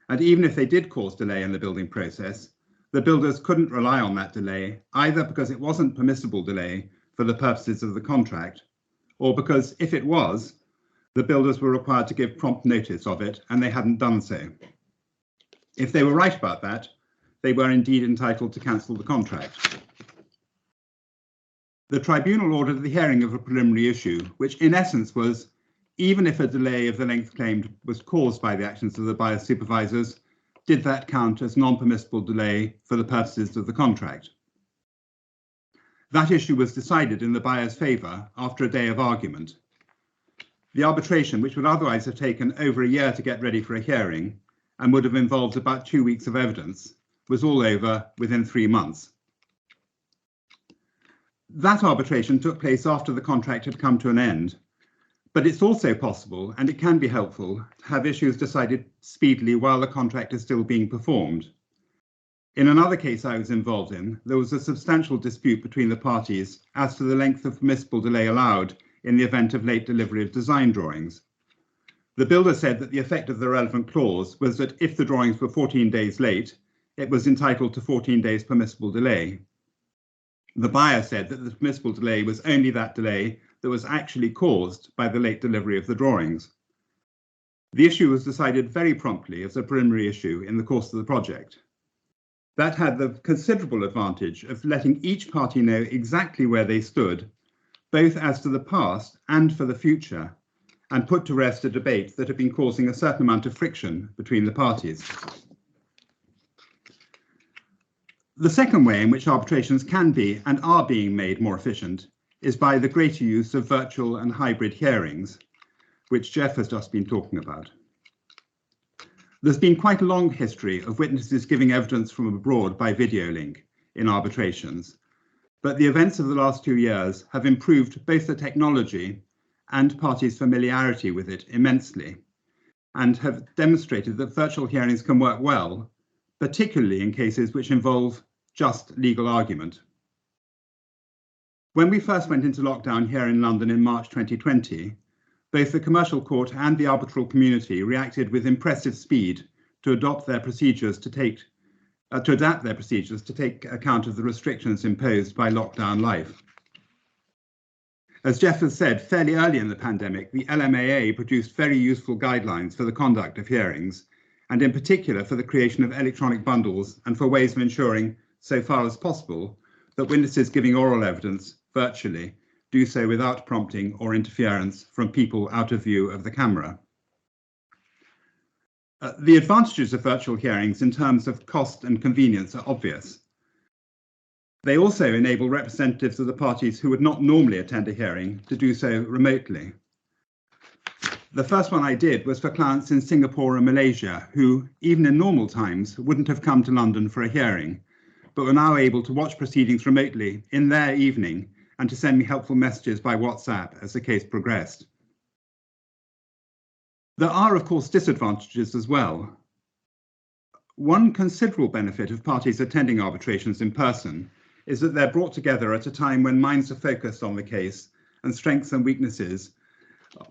and even if they did cause delay in the building process, the builders couldn't rely on that delay, either because it wasn't permissible delay for the purposes of the contract, or because if it was, the builders were required to give prompt notice of it, and they hadn't done so. If they were right about that, they were indeed entitled to cancel the contract. The tribunal ordered the hearing of a preliminary issue, which in essence was, even if a delay of the length claimed was caused by the actions of the buyer's supervisors, did that count as non-permissible delay for the purposes of the contract? That issue was decided in the buyer's favour after a day of argument. The arbitration, which would otherwise have taken over a year to get ready for a hearing and would have involved about 2 weeks of evidence, was all over within 3 months. That arbitration took place after the contract had come to an end, but it's also possible, and it can be helpful, to have issues decided speedily while the contract is still being performed. In another case I was involved in, there was a substantial dispute between the parties as to the length of permissible delay allowed in the event of late delivery of design drawings. The builder said that the effect of the relevant clause was that if the drawings were 14 days late, it was entitled to 14 days permissible delay. The buyer said that the permissible delay was only that delay that was actually caused by the late delivery of the drawings. The issue was decided very promptly as a preliminary issue in the course of the project. That had the considerable advantage of letting each party know exactly where they stood, both as to the past and for the future, and put to rest a debate that had been causing a certain amount of friction between the parties. The second way in which arbitrations can be and are being made more efficient is by the greater use of virtual and hybrid hearings, which Jeff has just been talking about. There's been quite a long history of witnesses giving evidence from abroad by video link in arbitrations, but the events of the last 2 years have improved both the technology and parties' familiarity with it immensely, and have demonstrated that virtual hearings can work well, particularly in cases which involve just legal argument. When we first went into lockdown here in London in March 2020, both the commercial court and the arbitral community reacted with impressive speed to adapt their procedures to take account of the restrictions imposed by lockdown life. As Jeff has said, fairly early in the pandemic, the LMAA produced very useful guidelines for the conduct of hearings, and in particular for the creation of electronic bundles and for ways of ensuring, so far as possible, that witnesses giving oral evidence virtually do so without prompting or interference from people out of view of the camera. The advantages of virtual hearings in terms of cost and convenience are obvious. They also enable representatives of the parties who would not normally attend a hearing to do so remotely. The first one I did was for clients in Singapore and Malaysia who, even in normal times, wouldn't have come to London for a hearing, but were now able to watch proceedings remotely in their evening and to send me helpful messages by WhatsApp as the case progressed. There are, of course, disadvantages as well. One considerable benefit of parties attending arbitrations in person is that they're brought together at a time when minds are focused on the case and strengths and weaknesses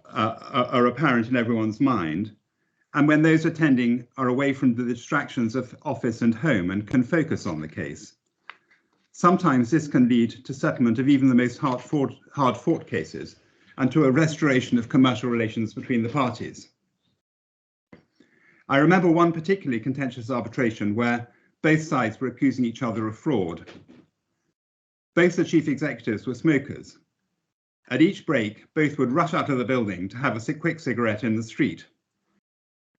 are apparent in everyone's mind, and when those attending are away from the distractions of office and home and can focus on the case. Sometimes this can lead to settlement of even the most hard-fought cases and to a restoration of commercial relations between the parties. I remember one particularly contentious arbitration where both sides were accusing each other of fraud. Both the chief executives were smokers. At each break, both would rush out of the building to have a quick cigarette in the street.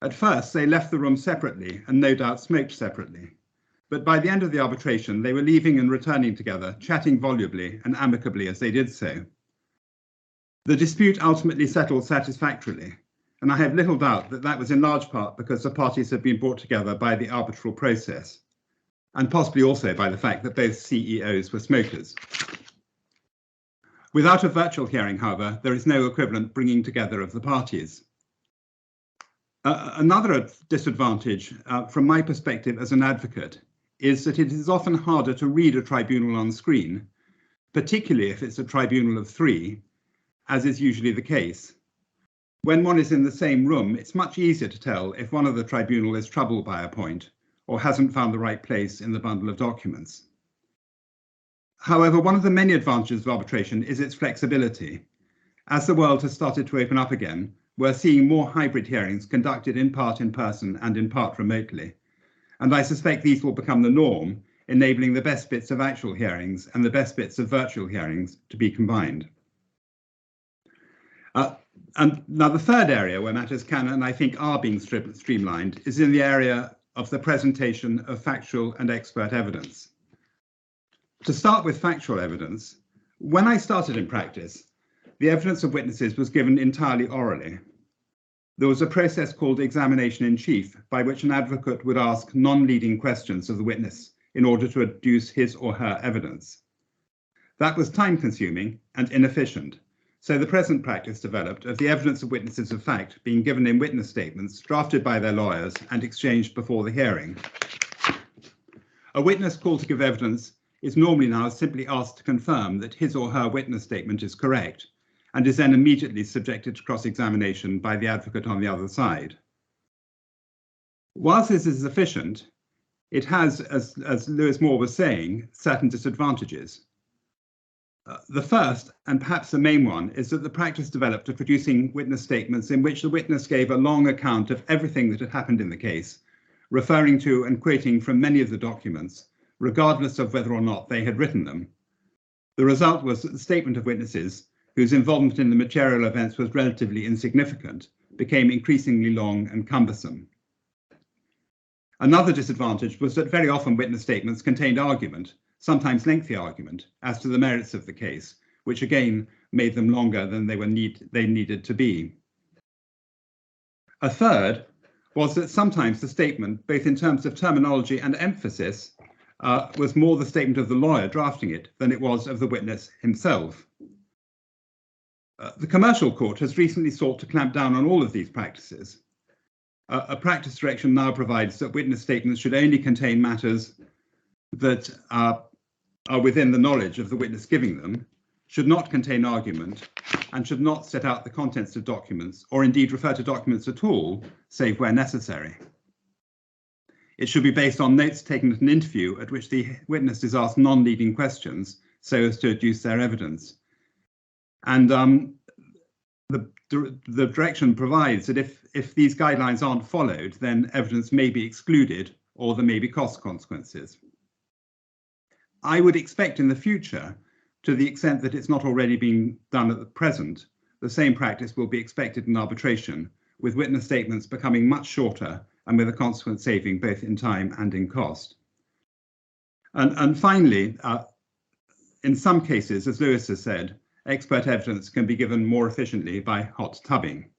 At first, they left the room separately and no doubt smoked separately. But by the end of the arbitration, they were leaving and returning together, chatting volubly and amicably as they did so. The dispute ultimately settled satisfactorily, and I have little doubt that that was in large part because the parties had been brought together by the arbitral process, and possibly also by the fact that both CEOs were smokers. Without a virtual hearing, however, there is no equivalent bringing together of the parties. Another disadvantage, from my perspective as an advocate, is that it is often harder to read a tribunal on screen, particularly if it's a tribunal of 3, as is usually the case. When one is in the same room, it's much easier to tell if one of the tribunal is troubled by a point or hasn't found the right place in the bundle of documents. However, one of the many advantages of arbitration is its flexibility. As the world has started to open up again, we're seeing more hybrid hearings conducted in part in person and in part remotely. And I suspect these will become the norm, enabling the best bits of actual hearings and the best bits of virtual hearings to be combined. And now the third area where matters can and I think are being streamlined is in the area of the presentation of factual and expert evidence. To start with factual evidence, when I started in practice, the evidence of witnesses was given entirely orally. There was a process called examination in chief, by which an advocate would ask non-leading questions of the witness in order to adduce his or her evidence. That was time-consuming and inefficient, so the present practice developed of the evidence of witnesses of fact being given in witness statements drafted by their lawyers and exchanged before the hearing. A witness called to give evidence is normally now simply asked to confirm that his or her witness statement is correct, and is then immediately subjected to cross-examination by the advocate on the other side. Whilst this is efficient, it has, as Lewis Moore was saying, certain disadvantages. The first, and perhaps the main one, is that the practice developed of producing witness statements in which the witness gave a long account of everything that had happened in the case, referring to and quoting from many of the documents, regardless of whether or not they had written them. The result was that the statement of witnesses, whose involvement in the material events was relatively insignificant, became increasingly long and cumbersome. Another disadvantage was that very often witness statements contained argument, sometimes lengthy argument, as to the merits of the case, which again made them longer than they needed to be. A third was that sometimes the statement, both in terms of terminology and emphasis, was more the statement of the lawyer drafting it than it was of the witness himself. The Commercial Court has recently sought to clamp down on all of these practices. A practice direction now provides that witness statements should only contain matters that are within the knowledge of the witness giving them, should not contain argument, and should not set out the contents of documents, or indeed refer to documents at all, save where necessary. It should be based on notes taken at an interview at which the witness is asked non-leading questions so as to adduce their evidence. And the direction provides that if these guidelines aren't followed, then evidence may be excluded or there may be cost consequences. I would expect in the future, to the extent that it's not already being done at the present, the same practice will be expected in arbitration, with witness statements becoming much shorter and with a consequent saving both in time and in cost. And finally, in some cases, as Lewis has said, expert evidence can be given more efficiently by hot tubbing.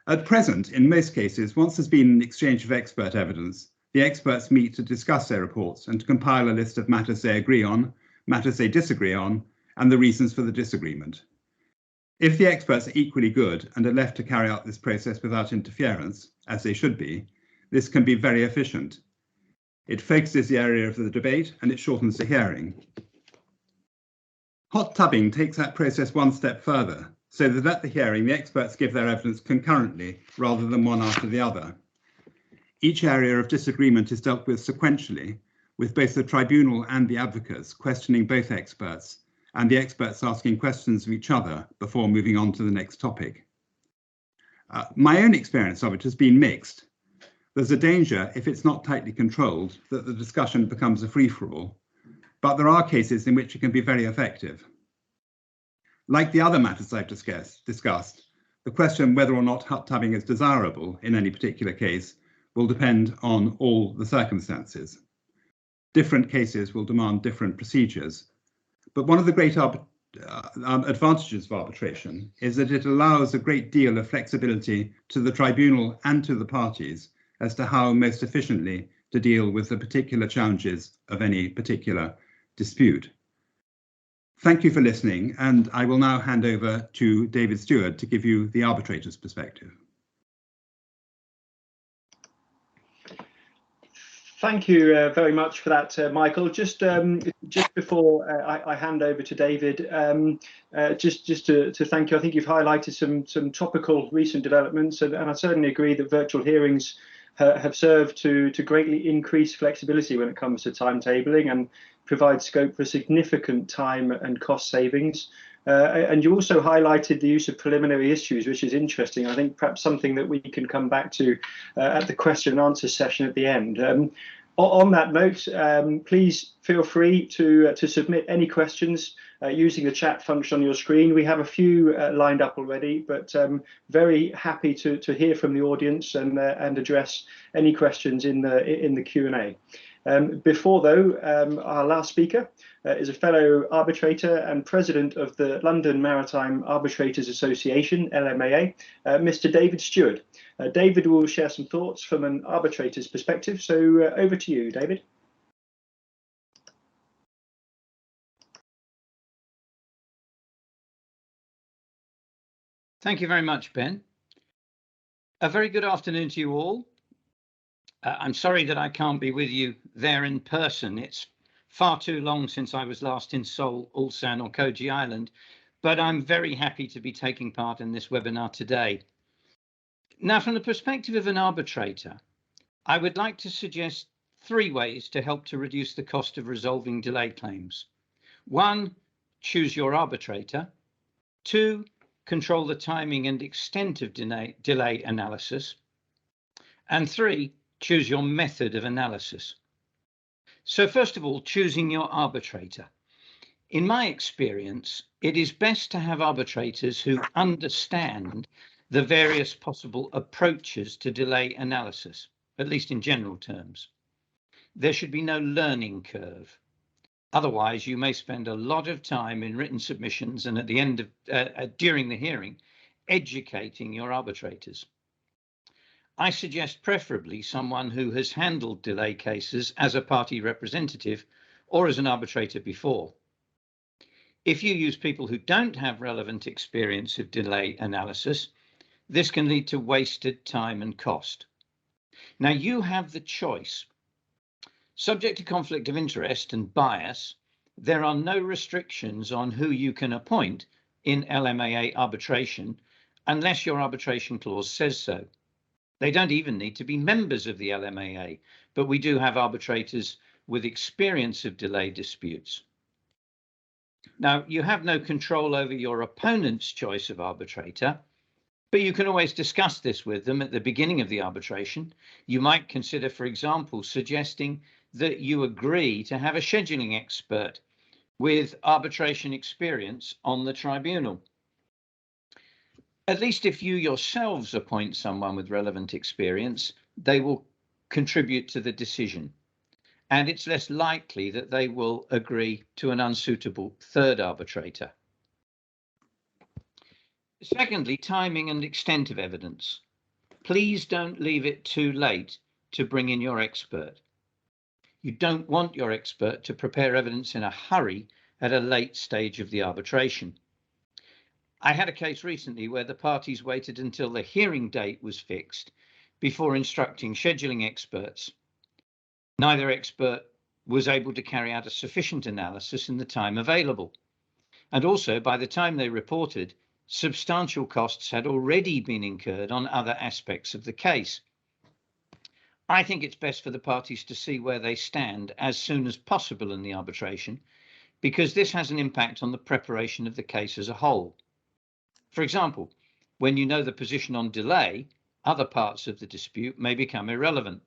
At present, in most cases, once there's been an exchange of expert evidence, the experts meet to discuss their reports and to compile a list of matters they agree on, matters they disagree on, and the reasons for the disagreement. If the experts are equally good and are left to carry out this process without interference, as they should be, this can be very efficient. It focuses the area of the debate and it shortens the hearing. Hot tubbing takes that process one step further, so that at the hearing, the experts give their evidence concurrently rather than one after the other. Each area of disagreement is dealt with sequentially, with both the tribunal and the advocates questioning both experts, and the experts asking questions of each other before moving on to the next topic. My own experience of it has been mixed. There's a danger, if it's not tightly controlled, that the discussion becomes a free-for-all, but there are cases in which it can be very effective. Like the other matters I've discussed, the question whether or not hot tubbing is desirable in any particular case will depend on all the circumstances. Different cases will demand different procedures, but one of the great advantages of arbitration is that it allows a great deal of flexibility to the tribunal and to the parties as to how most efficiently to deal with the particular challenges of any particular dispute. Thank you for listening, and I will now hand over to David Stewart to give you the arbitrator's perspective. Thank you very much for that, Michael. Just before I hand over to David, just to thank you. I think you've highlighted some topical recent developments, and I certainly agree that virtual hearings have served to greatly increase flexibility when it comes to timetabling and provide scope for significant time and cost savings. And you also highlighted the use of preliminary issues, which is interesting. I think perhaps something that we can come back to at the question and answer session at the end. On that note, please feel free to submit any questions using the chat function on your screen. We have a few lined up already, but very happy to hear from the audience and address any questions in the Q&A. Before though, our last speaker is a fellow arbitrator and president of the London Maritime Arbitrators Association, LMAA, Mr. David Stewart. David will share some thoughts from an arbitrator's perspective. So over to you, David. Thank you very much, Ben. A very good afternoon to you all. I'm sorry that I can't be with you there in person. It's far too long since I was last in Seoul, Ulsan or Koji Island, but I'm very happy to be taking part in this webinar today. Now, from the perspective of an arbitrator, I would like to suggest 3 ways to help to reduce the cost of resolving delay claims. 1, choose your arbitrator. 2, control the timing and extent of delay analysis. And 3, choose your method of analysis. So first of all, choosing your arbitrator. In my experience, it is best to have arbitrators who understand the various possible approaches to delay analysis, at least in general terms. There should be no learning curve. Otherwise, you may spend a lot of time in written submissions and at the end of during the hearing, educating your arbitrators. I suggest preferably someone who has handled delay cases as a party representative or as an arbitrator before. If you use people who don't have relevant experience of delay analysis, this can lead to wasted time and cost. Now you have the choice. Subject to conflict of interest and bias, there are no restrictions on who you can appoint in LMAA arbitration unless your arbitration clause says so. They don't even need to be members of the LMAA, but we do have arbitrators with experience of delay disputes. Now, you have no control over your opponent's choice of arbitrator, but you can always discuss this with them at the beginning of the arbitration. You might consider, for example, suggesting that you agree to have a scheduling expert with arbitration experience on the tribunal. At least if you yourselves appoint someone with relevant experience, they will contribute to the decision, and it's less likely that they will agree to an unsuitable third arbitrator. Secondly, timing and extent of evidence. Please don't leave it too late to bring in your expert. You don't want your expert to prepare evidence in a hurry at a late stage of the arbitration. I had a case recently where the parties waited until the hearing date was fixed before instructing scheduling experts. Neither expert was able to carry out a sufficient analysis in the time available. And also, by the time they reported, substantial costs had already been incurred on other aspects of the case. I think it's best for the parties to see where they stand as soon as possible in the arbitration, because this has an impact on the preparation of the case as a whole. For example, when you know the position on delay, other parts of the dispute may become irrelevant.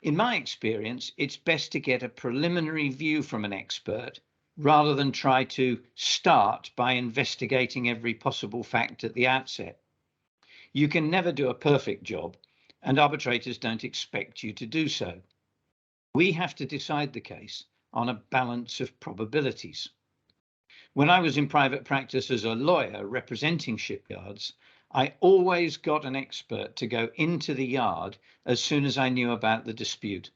In my experience, it's best to get a preliminary view from an expert rather than try to start by investigating every possible fact at the outset. You can never do a perfect job, and arbitrators don't expect you to do so. We have to decide the case on a balance of probabilities. When I was in private practice as a lawyer representing shipyards, I always got an expert to go into the yard as soon as I knew about the dispute.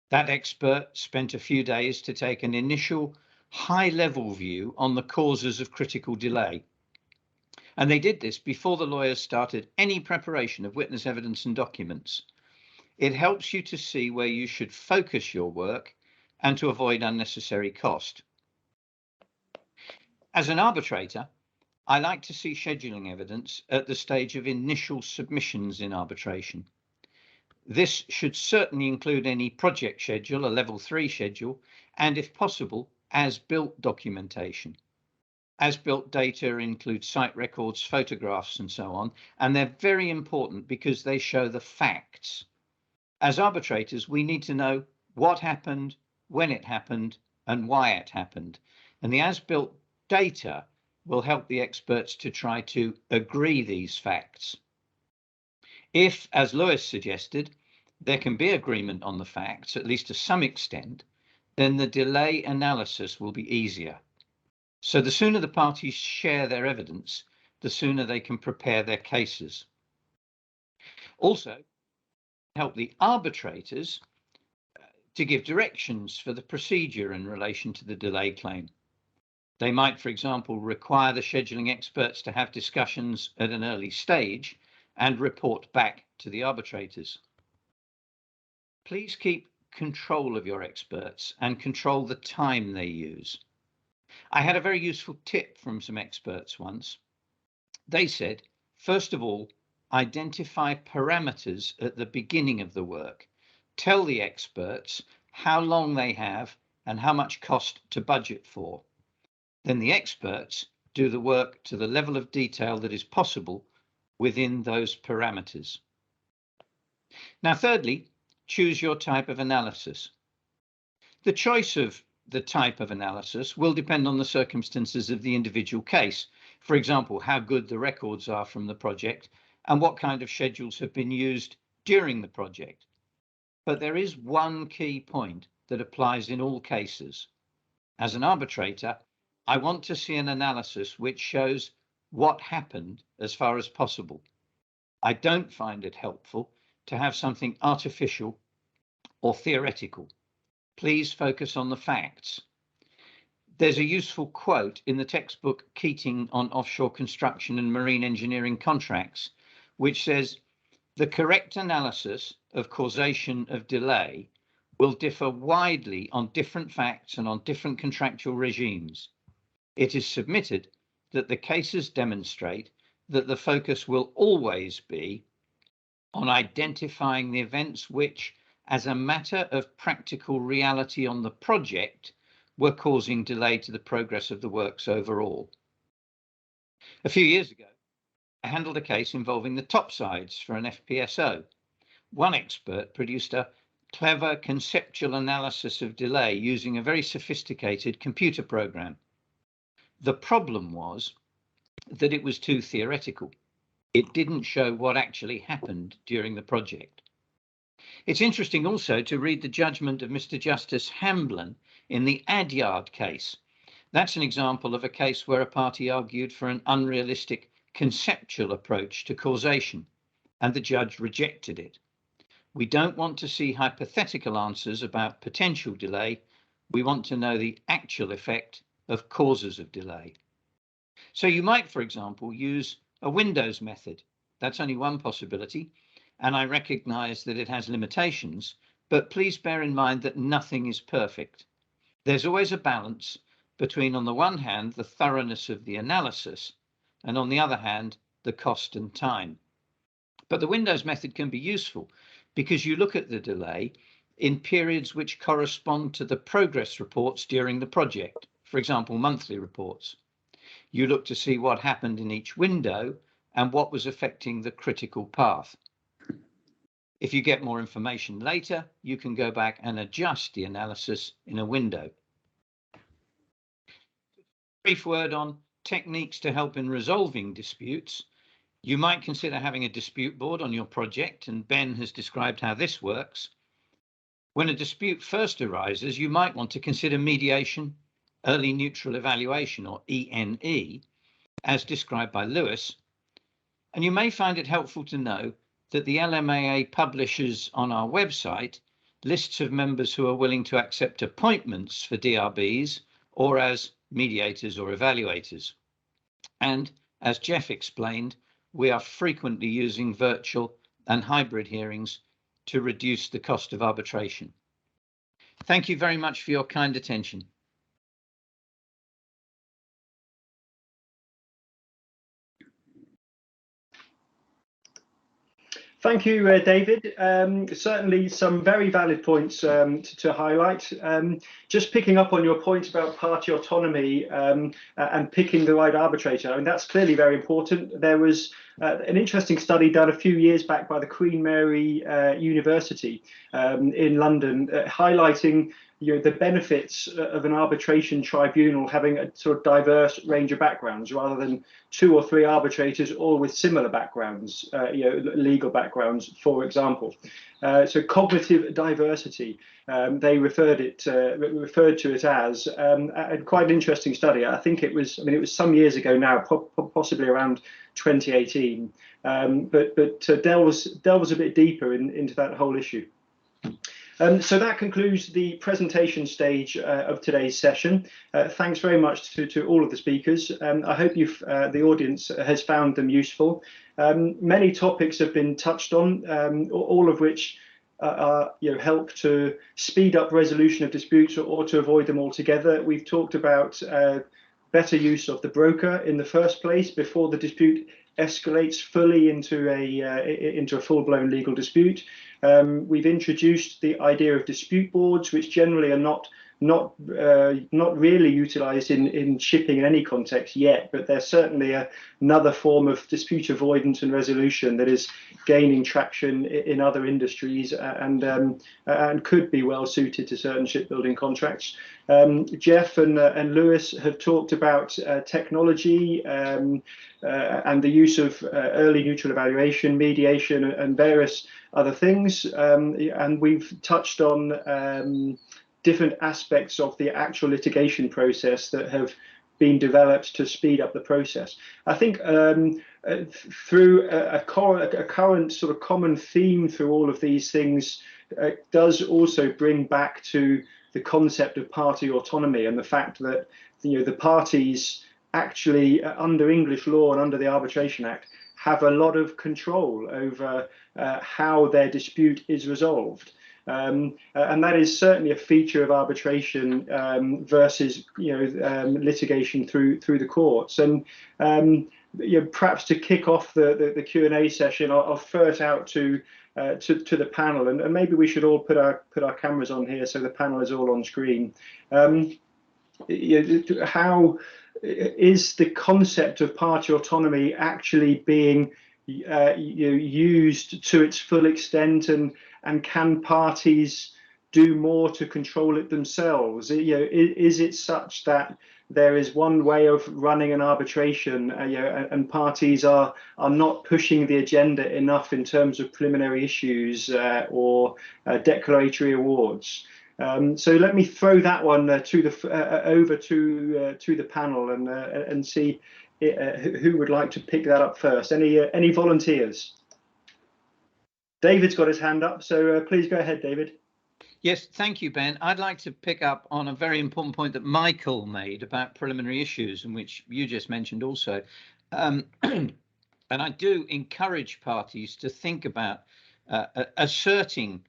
That expert spent a few days to take an initial high-level view on the causes of critical delay. And they did this before the lawyers started any preparation of witness evidence and documents. It helps you to see where you should focus your work and to avoid unnecessary cost. As an arbitrator, I like to see scheduling evidence at the stage of initial submissions in arbitration. This should certainly include any project schedule, a level 3 schedule, and if possible, as-built documentation. As-built data include site records, photographs, and so on, and they're very important because they show the facts. As arbitrators, we need to know what happened, when it happened, and why it happened. And the as-built data will help the experts to try to agree these facts. If, as Lewis suggested, there can be agreement on the facts, at least to some extent, then the delay analysis will be easier. So the sooner the parties share their evidence, the sooner they can prepare their cases. Also, help the arbitrators to give directions for the procedure in relation to the delay claim. They might, for example, require the scheduling experts to have discussions at an early stage and report back to the arbitrators. Please keep control of your experts and control the time they use. I had a very useful tip from some experts once. They said, first of all, identify parameters at the beginning of the work. Tell the experts how long they have and how much cost to budget for. Then the experts do the work to the level of detail that is possible within those parameters. Now, thirdly, choose your type of analysis. The choice of the type of analysis will depend on the circumstances of the individual case. For example, how good the records are from the project and what kind of schedules have been used during the project. But there is one key point that applies in all cases. As an arbitrator, I want to see an analysis which shows what happened as far as possible. I don't find it helpful to have something artificial or theoretical. Please focus on the facts. There's a useful quote in the textbook Keating on Offshore Construction and Marine Engineering Contracts, which says, "The correct analysis of causation of delay will differ widely on different facts and on different contractual regimes. It is submitted that the cases demonstrate that the focus will always be on identifying the events which, as a matter of practical reality on the project, were causing delay to the progress of the works overall." A few years ago, I handled a case involving the topsides for an FPSO. One expert produced a clever conceptual analysis of delay using a very sophisticated computer program. The problem was that it was too theoretical. It didn't show what actually happened during the project. It's interesting also to read the judgment of Mr. Justice Hamblin in the Adyard case. That's an example of a case where a party argued for an unrealistic conceptual approach to causation, and the judge rejected it. We don't want to see hypothetical answers about potential delay. We want to know the actual effect of causes of delay. So you might, for example, use a windows method. That's only one possibility, and I recognize that it has limitations, but please bear in mind that nothing is perfect. There's always a balance between, on the one hand, the thoroughness of the analysis, and on the other hand, the cost and time. But the windows method can be useful because you look at the delay in periods which correspond to the progress reports during the project, for example, monthly reports. You look to see what happened in each window and what was affecting the critical path. If you get more information later, you can go back and adjust the analysis in a window. Brief word on techniques to help in resolving disputes. You might consider having a dispute board on your project, and Ben has described how this works. When a dispute first arises, you might want to consider mediation, early neutral evaluation, or ENE, as described by Lewis. And you may find it helpful to know that the LMAA publishes on our website lists of members who are willing to accept appointments for DRBs or as mediators or evaluators. And as Jeff explained, we are frequently using virtual and hybrid hearings to reduce the cost of arbitration. Thank you very much for your kind attention. Thank you, David. Certainly some very valid points to highlight. Just picking up on your point about party autonomy and picking the right arbitrator, I mean, that's clearly very important. There was an interesting study done a few years back by the Queen Mary University in London, highlighting the benefits of an arbitration tribunal having a sort of diverse range of backgrounds rather than 2 or 3 arbitrators all with similar backgrounds, legal backgrounds, for example. So cognitive diversity, they referred to it as, and quite an interesting study. I think it was some years ago now, possibly around 2018, but delves a bit deeper into that whole issue. So that concludes the presentation stage of today's session. Thanks very much to all of the speakers. I hope the audience has found them useful. Many topics have been touched on, all of which help to speed up resolution of disputes or to avoid them altogether. We've talked about better use of the broker in the first place before the dispute escalates fully into a full-blown legal dispute. We've introduced the idea of dispute boards, which generally are not really utilised in shipping in any context yet, but they're certainly another form of dispute avoidance and resolution that is gaining traction in other industries and could be well suited to certain shipbuilding contracts. Jeff and Lewis have talked about technology and the use of early neutral evaluation, mediation, and various other things. And we've touched on different aspects of the actual litigation process that have been developed to speed up the process. I think through a current sort of common theme through all of these things does also bring back to the concept of party autonomy and the fact that the parties actually under English law and under the Arbitration Act have a lot of control over how their dispute is resolved. And that is certainly a feature of arbitration versus litigation through the courts. And perhaps to kick off the Q&A session, I'll throw it out to the panel, and maybe we should all put our cameras on here so the panel is all on screen. How is the concept of party autonomy actually being used to its full extent, and can parties do more to control it themselves? Is it such that there is one way of running an arbitration, and parties are not pushing the agenda enough in terms of preliminary issues or declaratory awards? So let me throw that one over to the panel and see who would like to pick that up first. Any volunteers? David's got his hand up, so please go ahead, David. Yes, thank you, Ben. I'd like to pick up on a very important point that Michael made about preliminary issues, and which you just mentioned also. And I do encourage parties to think about asserting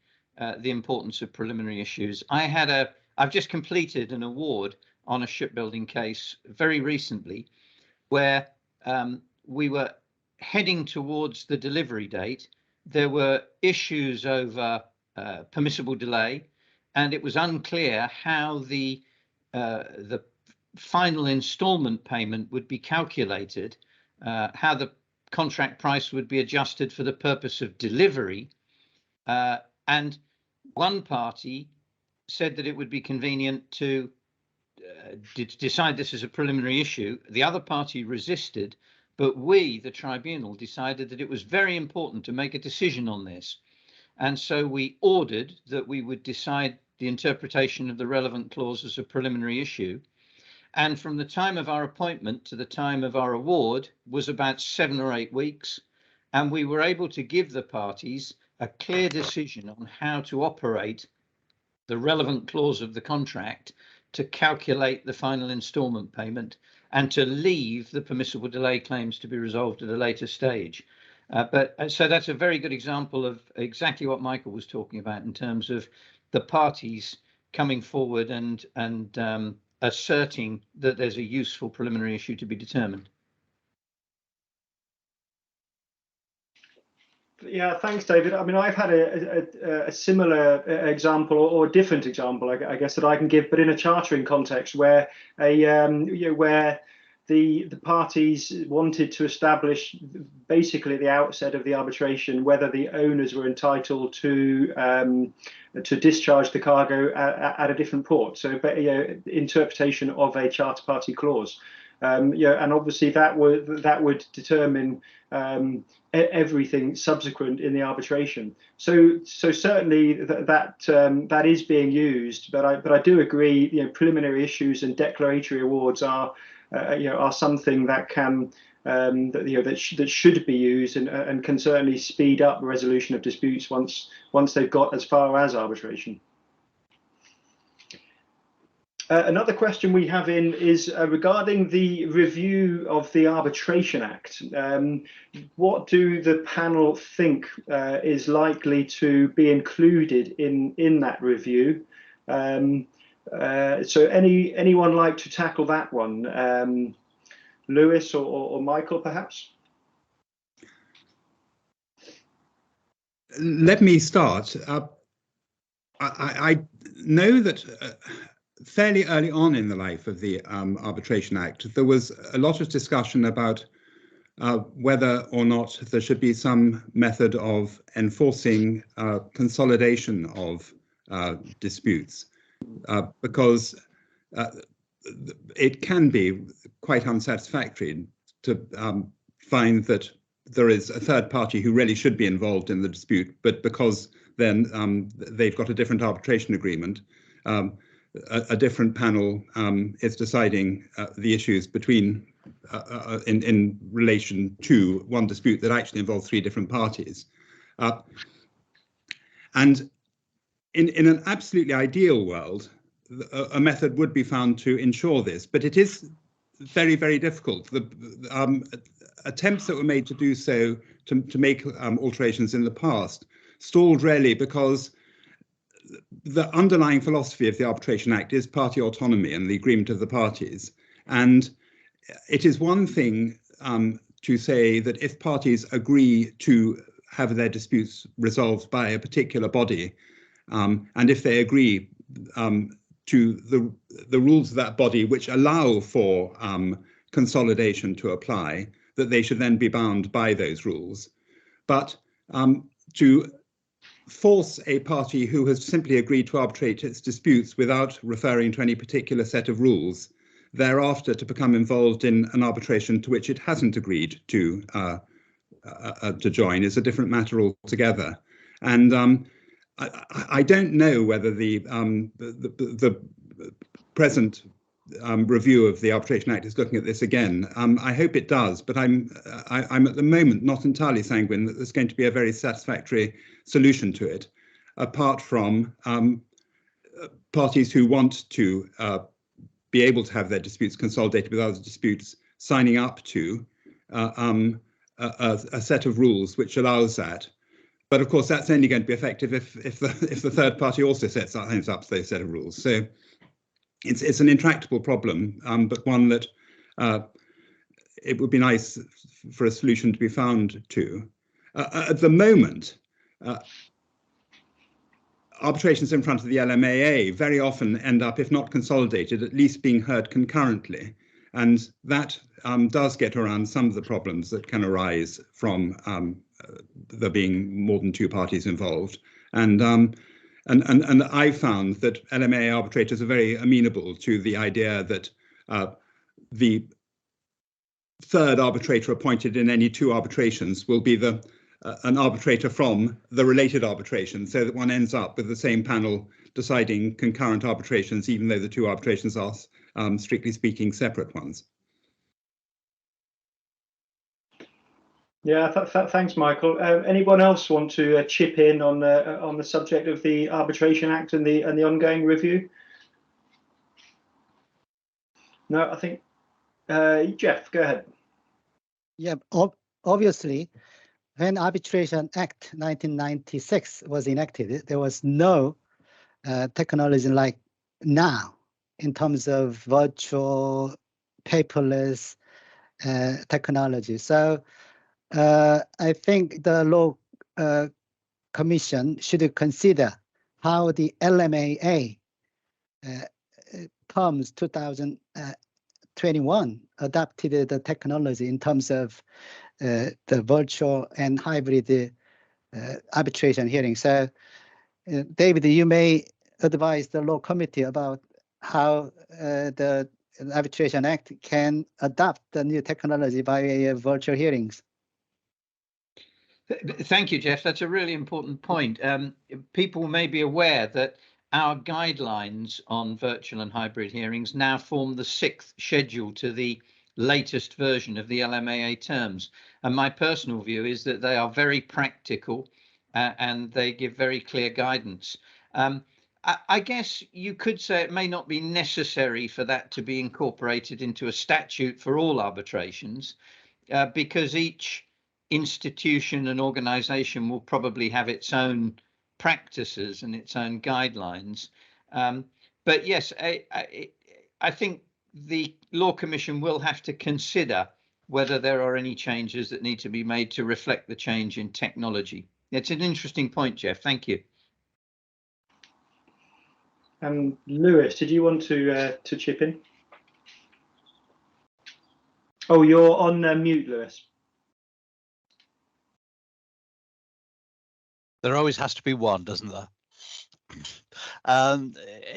the importance of preliminary issues. I've just completed an award on a shipbuilding case very recently, where we were heading towards the delivery date. There were issues over permissible delay, and it was unclear how the final instalment payment would be calculated, how the contract price would be adjusted for the purpose of delivery, and one party said that it would be convenient to decide this as a preliminary issue. The other party resisted, but we, the tribunal, decided that it was very important to make a decision on this. And so we ordered that we would decide the interpretation of the relevant clause as a preliminary issue. And from the time of our appointment to the time of our award was about 7 or 8 weeks. And we were able to give the parties a clear decision on how to operate the relevant clause of the contract to calculate the final instalment payment and to leave the permissible delay claims to be resolved at a later stage. So that's a very good example of exactly what Michael was talking about in terms of the parties coming forward and asserting that there's a useful preliminary issue to be determined. Yeah, thanks, David. I mean, I've had a similar example, or a different example, I guess, that I can give, but in a chartering context, where where the parties wanted to establish basically at the outset of the arbitration whether the owners were entitled to discharge the cargo at a different port. So, interpretation of a charter party clause. And obviously that would determine everything subsequent in the arbitration. So certainly that is being used, but I do agree. Preliminary issues and declaratory awards are something that can that should be used and can certainly speed up the resolution of disputes once they've got as far as arbitration. Another question we have in is regarding the review of the Arbitration Act. What do the panel think is likely to be included in that review? So anyone like to tackle that one? Lewis or Michael, perhaps? Let me start. I know that fairly early on in the life of the Arbitration Act, there was a lot of discussion about whether or not there should be some method of enforcing consolidation of disputes, because it can be quite unsatisfactory to find that there is a third party who really should be involved in the dispute, but because then they've got a different arbitration agreement, a different panel is deciding the issues between in relation to one dispute that actually involves three different parties. And in an absolutely ideal world, a method would be found to ensure this, but it is very, very difficult. The attempts that were made to do so, to make alterations in the past, stalled really because the underlying philosophy of the Arbitration Act is party autonomy and the agreement of the parties. And it is one thing to say that if parties agree to have their disputes resolved by a particular body, and if they agree to the rules of that body which allow for consolidation to apply, that they should then be bound by those rules. But to force a party who has simply agreed to arbitrate its disputes without referring to any particular set of rules, thereafter to become involved in an arbitration to which it hasn't agreed to join is a different matter altogether. And I don't know whether the present review of the Arbitration Act is looking at this again. I hope it does, but I'm at the moment not entirely sanguine that there's going to be a very satisfactory solution to it, apart from parties who want to be able to have their disputes consolidated with other disputes signing up to a set of rules which allows that. But of course, that's only going to be effective if the third party also sets up those set of rules. So it's an intractable problem, but one that it would be nice for a solution to be found to. At the moment, arbitrations in front of the LMAA very often end up, if not consolidated, at least being heard concurrently. And that does get around some of the problems that can arise from there being more than two parties involved. And I found that LMAA arbitrators are very amenable to the idea that the third arbitrator appointed in any two arbitrations will be an arbitrator from the related arbitration, so that one ends up with the same panel deciding concurrent arbitrations, even though the two arbitrations are, strictly speaking, separate ones. Yeah, thanks, Michael. Anyone else want to chip in on the subject of the Arbitration Act and the ongoing review? No, I think Jeff, go ahead. Yeah, obviously, when Arbitration Act 1996 was enacted, there was no technology like now in terms of virtual paperless technology. So I think the Law Commission should consider how the LMAA terms 2021 adapted the technology in terms of the virtual and hybrid arbitration hearing. So, David, you may advise the Law Committee about how the Arbitration Act can adapt the new technology by way of virtual hearings. Thank you, Jeff. That's a really important point. People may be aware that our guidelines on virtual and hybrid hearings now form the 6th schedule to the latest version of the LMAA terms. And my personal view is that they are very practical and they give very clear guidance. I guess you could say it may not be necessary for that to be incorporated into a statute for all arbitrations, because each institution and organization will probably have its own practices and its own guidelines. But yes, I think the Law Commission will have to consider whether there are any changes that need to be made to reflect the change in technology. It's an interesting point, Jeff. Thank you. Lewis, did you want to chip in? Oh, you're on mute, Lewis. There always has to be one, doesn't there? In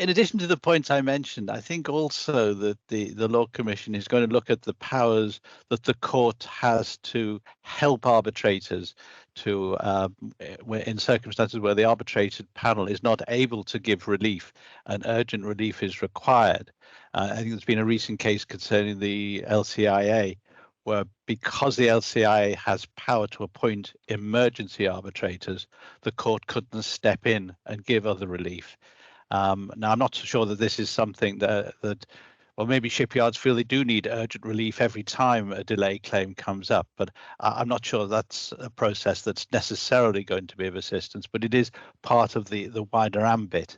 addition to the points I mentioned, I think also that the Law Commission is going to look at the powers that the court has to help arbitrators to, in circumstances where the arbitrated panel is not able to give relief and urgent relief is required. I think there's been a recent case concerning the LCIA, where because the LCIA has power to appoint emergency arbitrators, the court couldn't step in and give other relief. Now, I'm not so sure that this is something that, well, maybe shipyards feel they do need urgent relief every time a delay claim comes up, but I'm not sure that's a process that's necessarily going to be of assistance, but it is part of the wider ambit.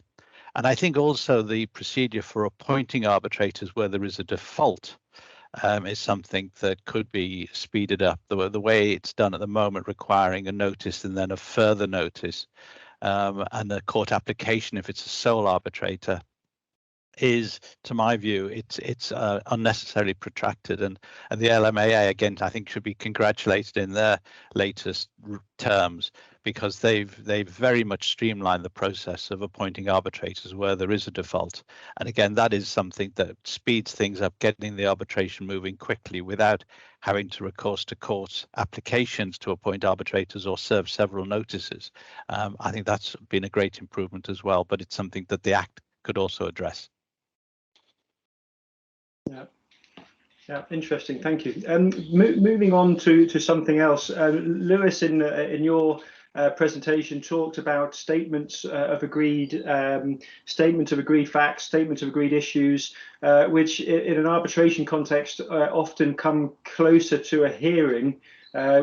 And I think also the procedure for appointing arbitrators where there is a default is something that could be speeded up. The way it's done at the moment, requiring a notice and then a further notice, and a court application if it's a sole arbitrator, is, to my view, it's unnecessarily protracted, and the LMAA again, I think, should be congratulated in their latest terms, because they've very much streamlined the process of appointing arbitrators where there is a default. And again, that is something that speeds things up, getting the arbitration moving quickly without having to recourse to court applications to appoint arbitrators or serve several notices. I think that's been a great improvement as well, but it's something that the Act could also address. Yeah, interesting. Thank you. Moving on to something else, Lewis, in your presentation talked about statements of agreed facts, statements of agreed issues, which in an arbitration context often come closer to a hearing,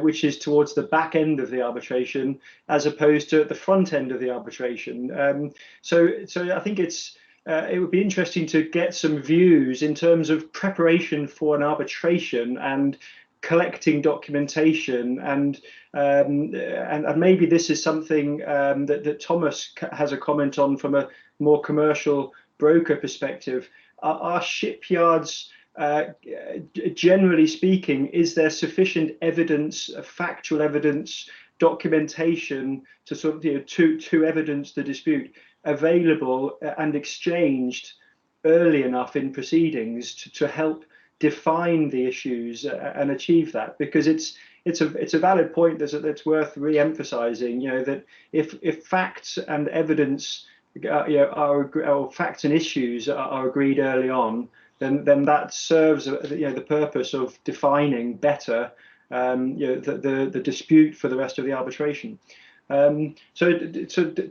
which is towards the back end of the arbitration, as opposed to at the front end of the arbitration. So I think it would be interesting to get some views in terms of preparation for an arbitration and collecting documentation, and maybe this is something that Thomas has a comment on from a more commercial broker perspective. Are shipyards, generally speaking, is there sufficient evidence, factual evidence, documentation to sort of to evidence the dispute available and exchanged early enough in proceedings to help define the issues and achieve that? Because it's a valid point that's worth re-emphasizing, that if facts and evidence or facts and issues are agreed early on, then that serves the purpose of defining better the dispute for the rest of the arbitration. So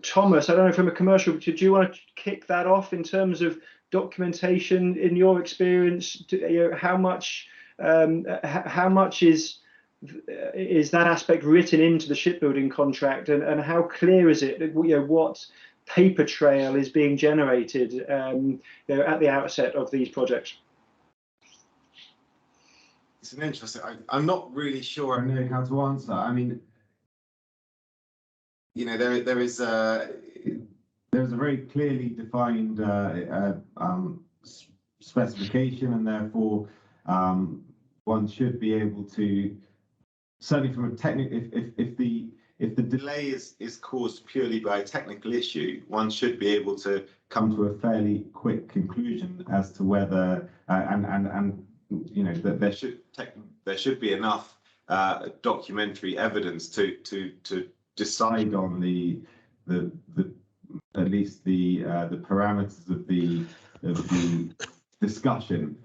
Thomas, I don't know, from a commercial, do you want to kick that off in terms of documentation in your experience? How much is that aspect written into the shipbuilding contract, and how clear is it? What paper trail is being generated at the outset of these projects? It's an interesting. I'm not really sure I know how to answer. I mean, there is a very clearly defined specification, and therefore one should be able to, certainly from a technical, if the delay is caused purely by a technical issue, one should be able to come to a fairly quick conclusion as to whether that there should be enough documentary evidence to decide on the at least the parameters of the discussion.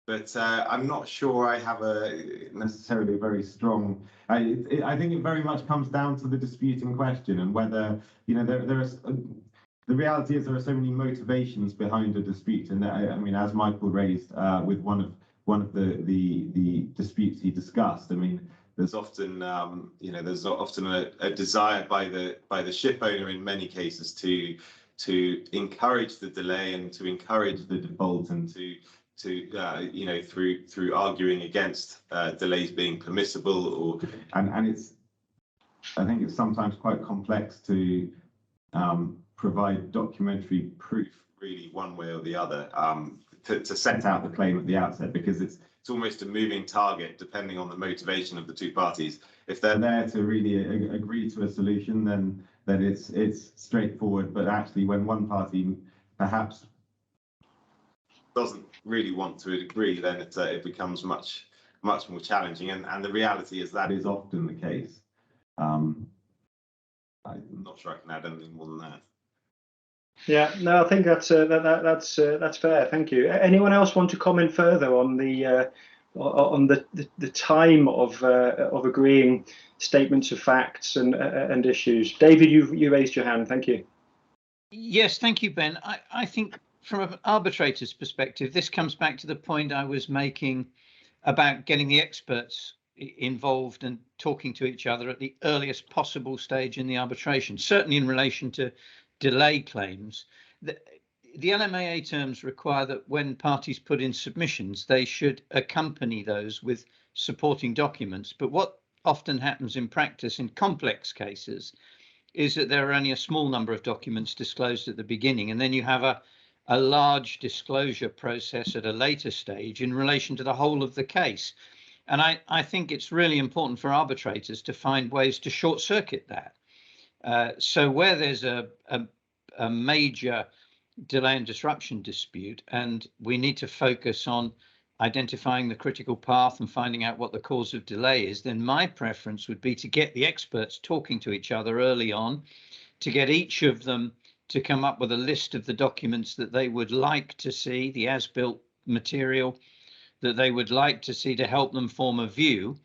But I'm not sure I have necessarily very strong. I think it very much comes down to the dispute in question, and whether there is. The reality is there are so many motivations behind a dispute, and I mean, as Michael raised with one of the disputes he discussed. I mean, there's often a desire by the ship owner in many cases to encourage the delay and to encourage the default, and through arguing against delays being permissible, and I think it's sometimes quite complex to provide documentary proof really one way or the other. to set out the claim at the outset, because it's almost a moving target depending on the motivation of the two parties. If they're there to really agree to a solution, then it's straightforward. But actually, when one party perhaps doesn't really want to agree, then it becomes much more challenging. And the reality is that is often the case. I'm not sure I can add anything more than that. Yeah, no, I think that's fair. Thank you. Anyone else want to comment further on the time of agreeing statements of facts and issues? David, you raised your hand. Thank you. Yes, thank you, Ben. I think from an arbitrator's perspective, this comes back to the point I was making about getting the experts involved and talking to each other at the earliest possible stage in the arbitration, certainly in relation to delay claims. The LMAA terms require that when parties put in submissions, they should accompany those with supporting documents. But what often happens in practice in complex cases is that there are only a small number of documents disclosed at the beginning, and then you have a large disclosure process at a later stage in relation to the whole of the case. And I think it's really important for arbitrators to find ways to short circuit that. So where there's a major delay and disruption dispute, and we need to focus on identifying the critical path and finding out what the cause of delay is, then my preference would be to get the experts talking to each other early on, to get each of them to come up with a list of the documents that they would like to see, the as-built material that they would like to see to help them form a view,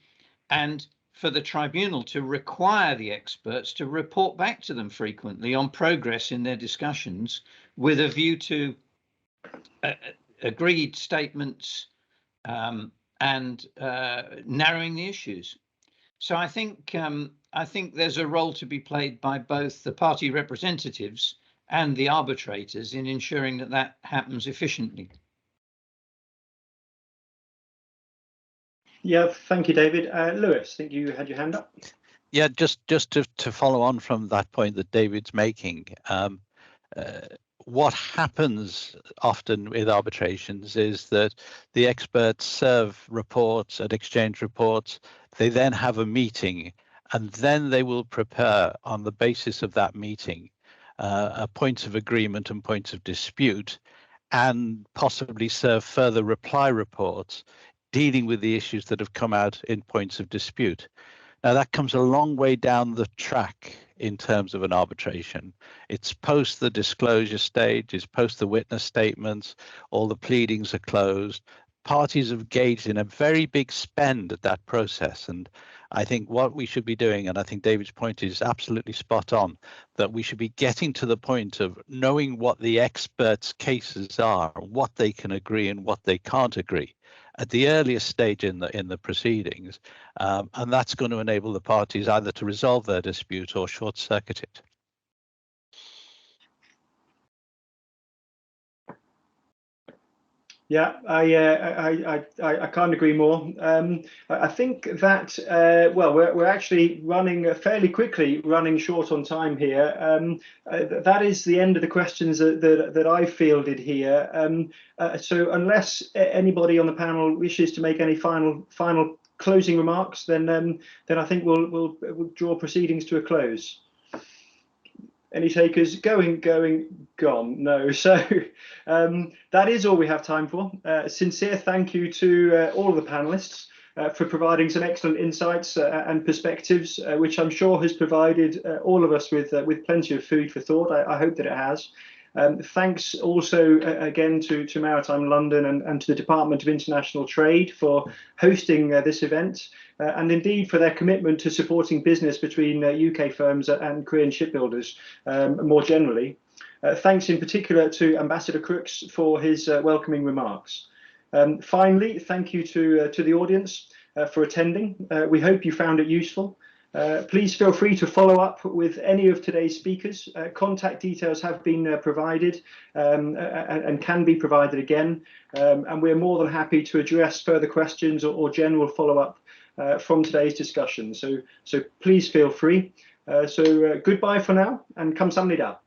and for the tribunal to require the experts to report back to them frequently on progress in their discussions with a view to agreed statements and narrowing the issues. So I think there's a role to be played by both the party representatives and the arbitrators in ensuring that that happens efficiently. Yeah, thank you, David. Lewis, I think you had your hand up. Yeah, just to follow on from that point that David's making, what happens often with arbitrations is that the experts serve reports and exchange reports. They then have a meeting, and then they will prepare on the basis of that meeting points of agreement and points of dispute, and possibly serve further reply reports dealing with the issues that have come out in points of dispute. Now, that comes a long way down the track in terms of an arbitration. It's post the disclosure stage, it's post the witness statements, all the pleadings are closed. Parties have engaged in a very big spend at that process. And I think what we should be doing, and I think David's point is absolutely spot on, that we should be getting to the point of knowing what the experts' cases are, what they can agree and what they can't agree at the earliest stage in the proceedings, and that's going to enable the parties either to resolve their dispute or short circuit it. Yeah, I can't agree more. I think that well, we're actually running fairly quickly, running short on time here. That is the end of the questions that I fielded here. So unless anybody on the panel wishes to make any final closing remarks, then I think we'll draw proceedings to a close. Any takers? Going, gone. No. So that is all we have time for. Sincere thank you to all of the panelists for providing some excellent insights and perspectives, which I'm sure has provided all of us with plenty of food for thought. I hope that it has. Thanks also again to Maritime London and to the Department of International Trade for hosting this event, and indeed for their commitment to supporting business between UK firms and Korean shipbuilders more generally. Thanks in particular to Ambassador Crooks for his welcoming remarks. Finally, thank you to the audience for attending. We hope you found it useful. Please feel free to follow up with any of today's speakers. Contact details have been provided and can be provided again. And we're more than happy to address further questions or general follow-up from today's discussion. So please feel free. So goodbye for now, and kamsahamnida.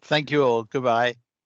Thank you all. Goodbye.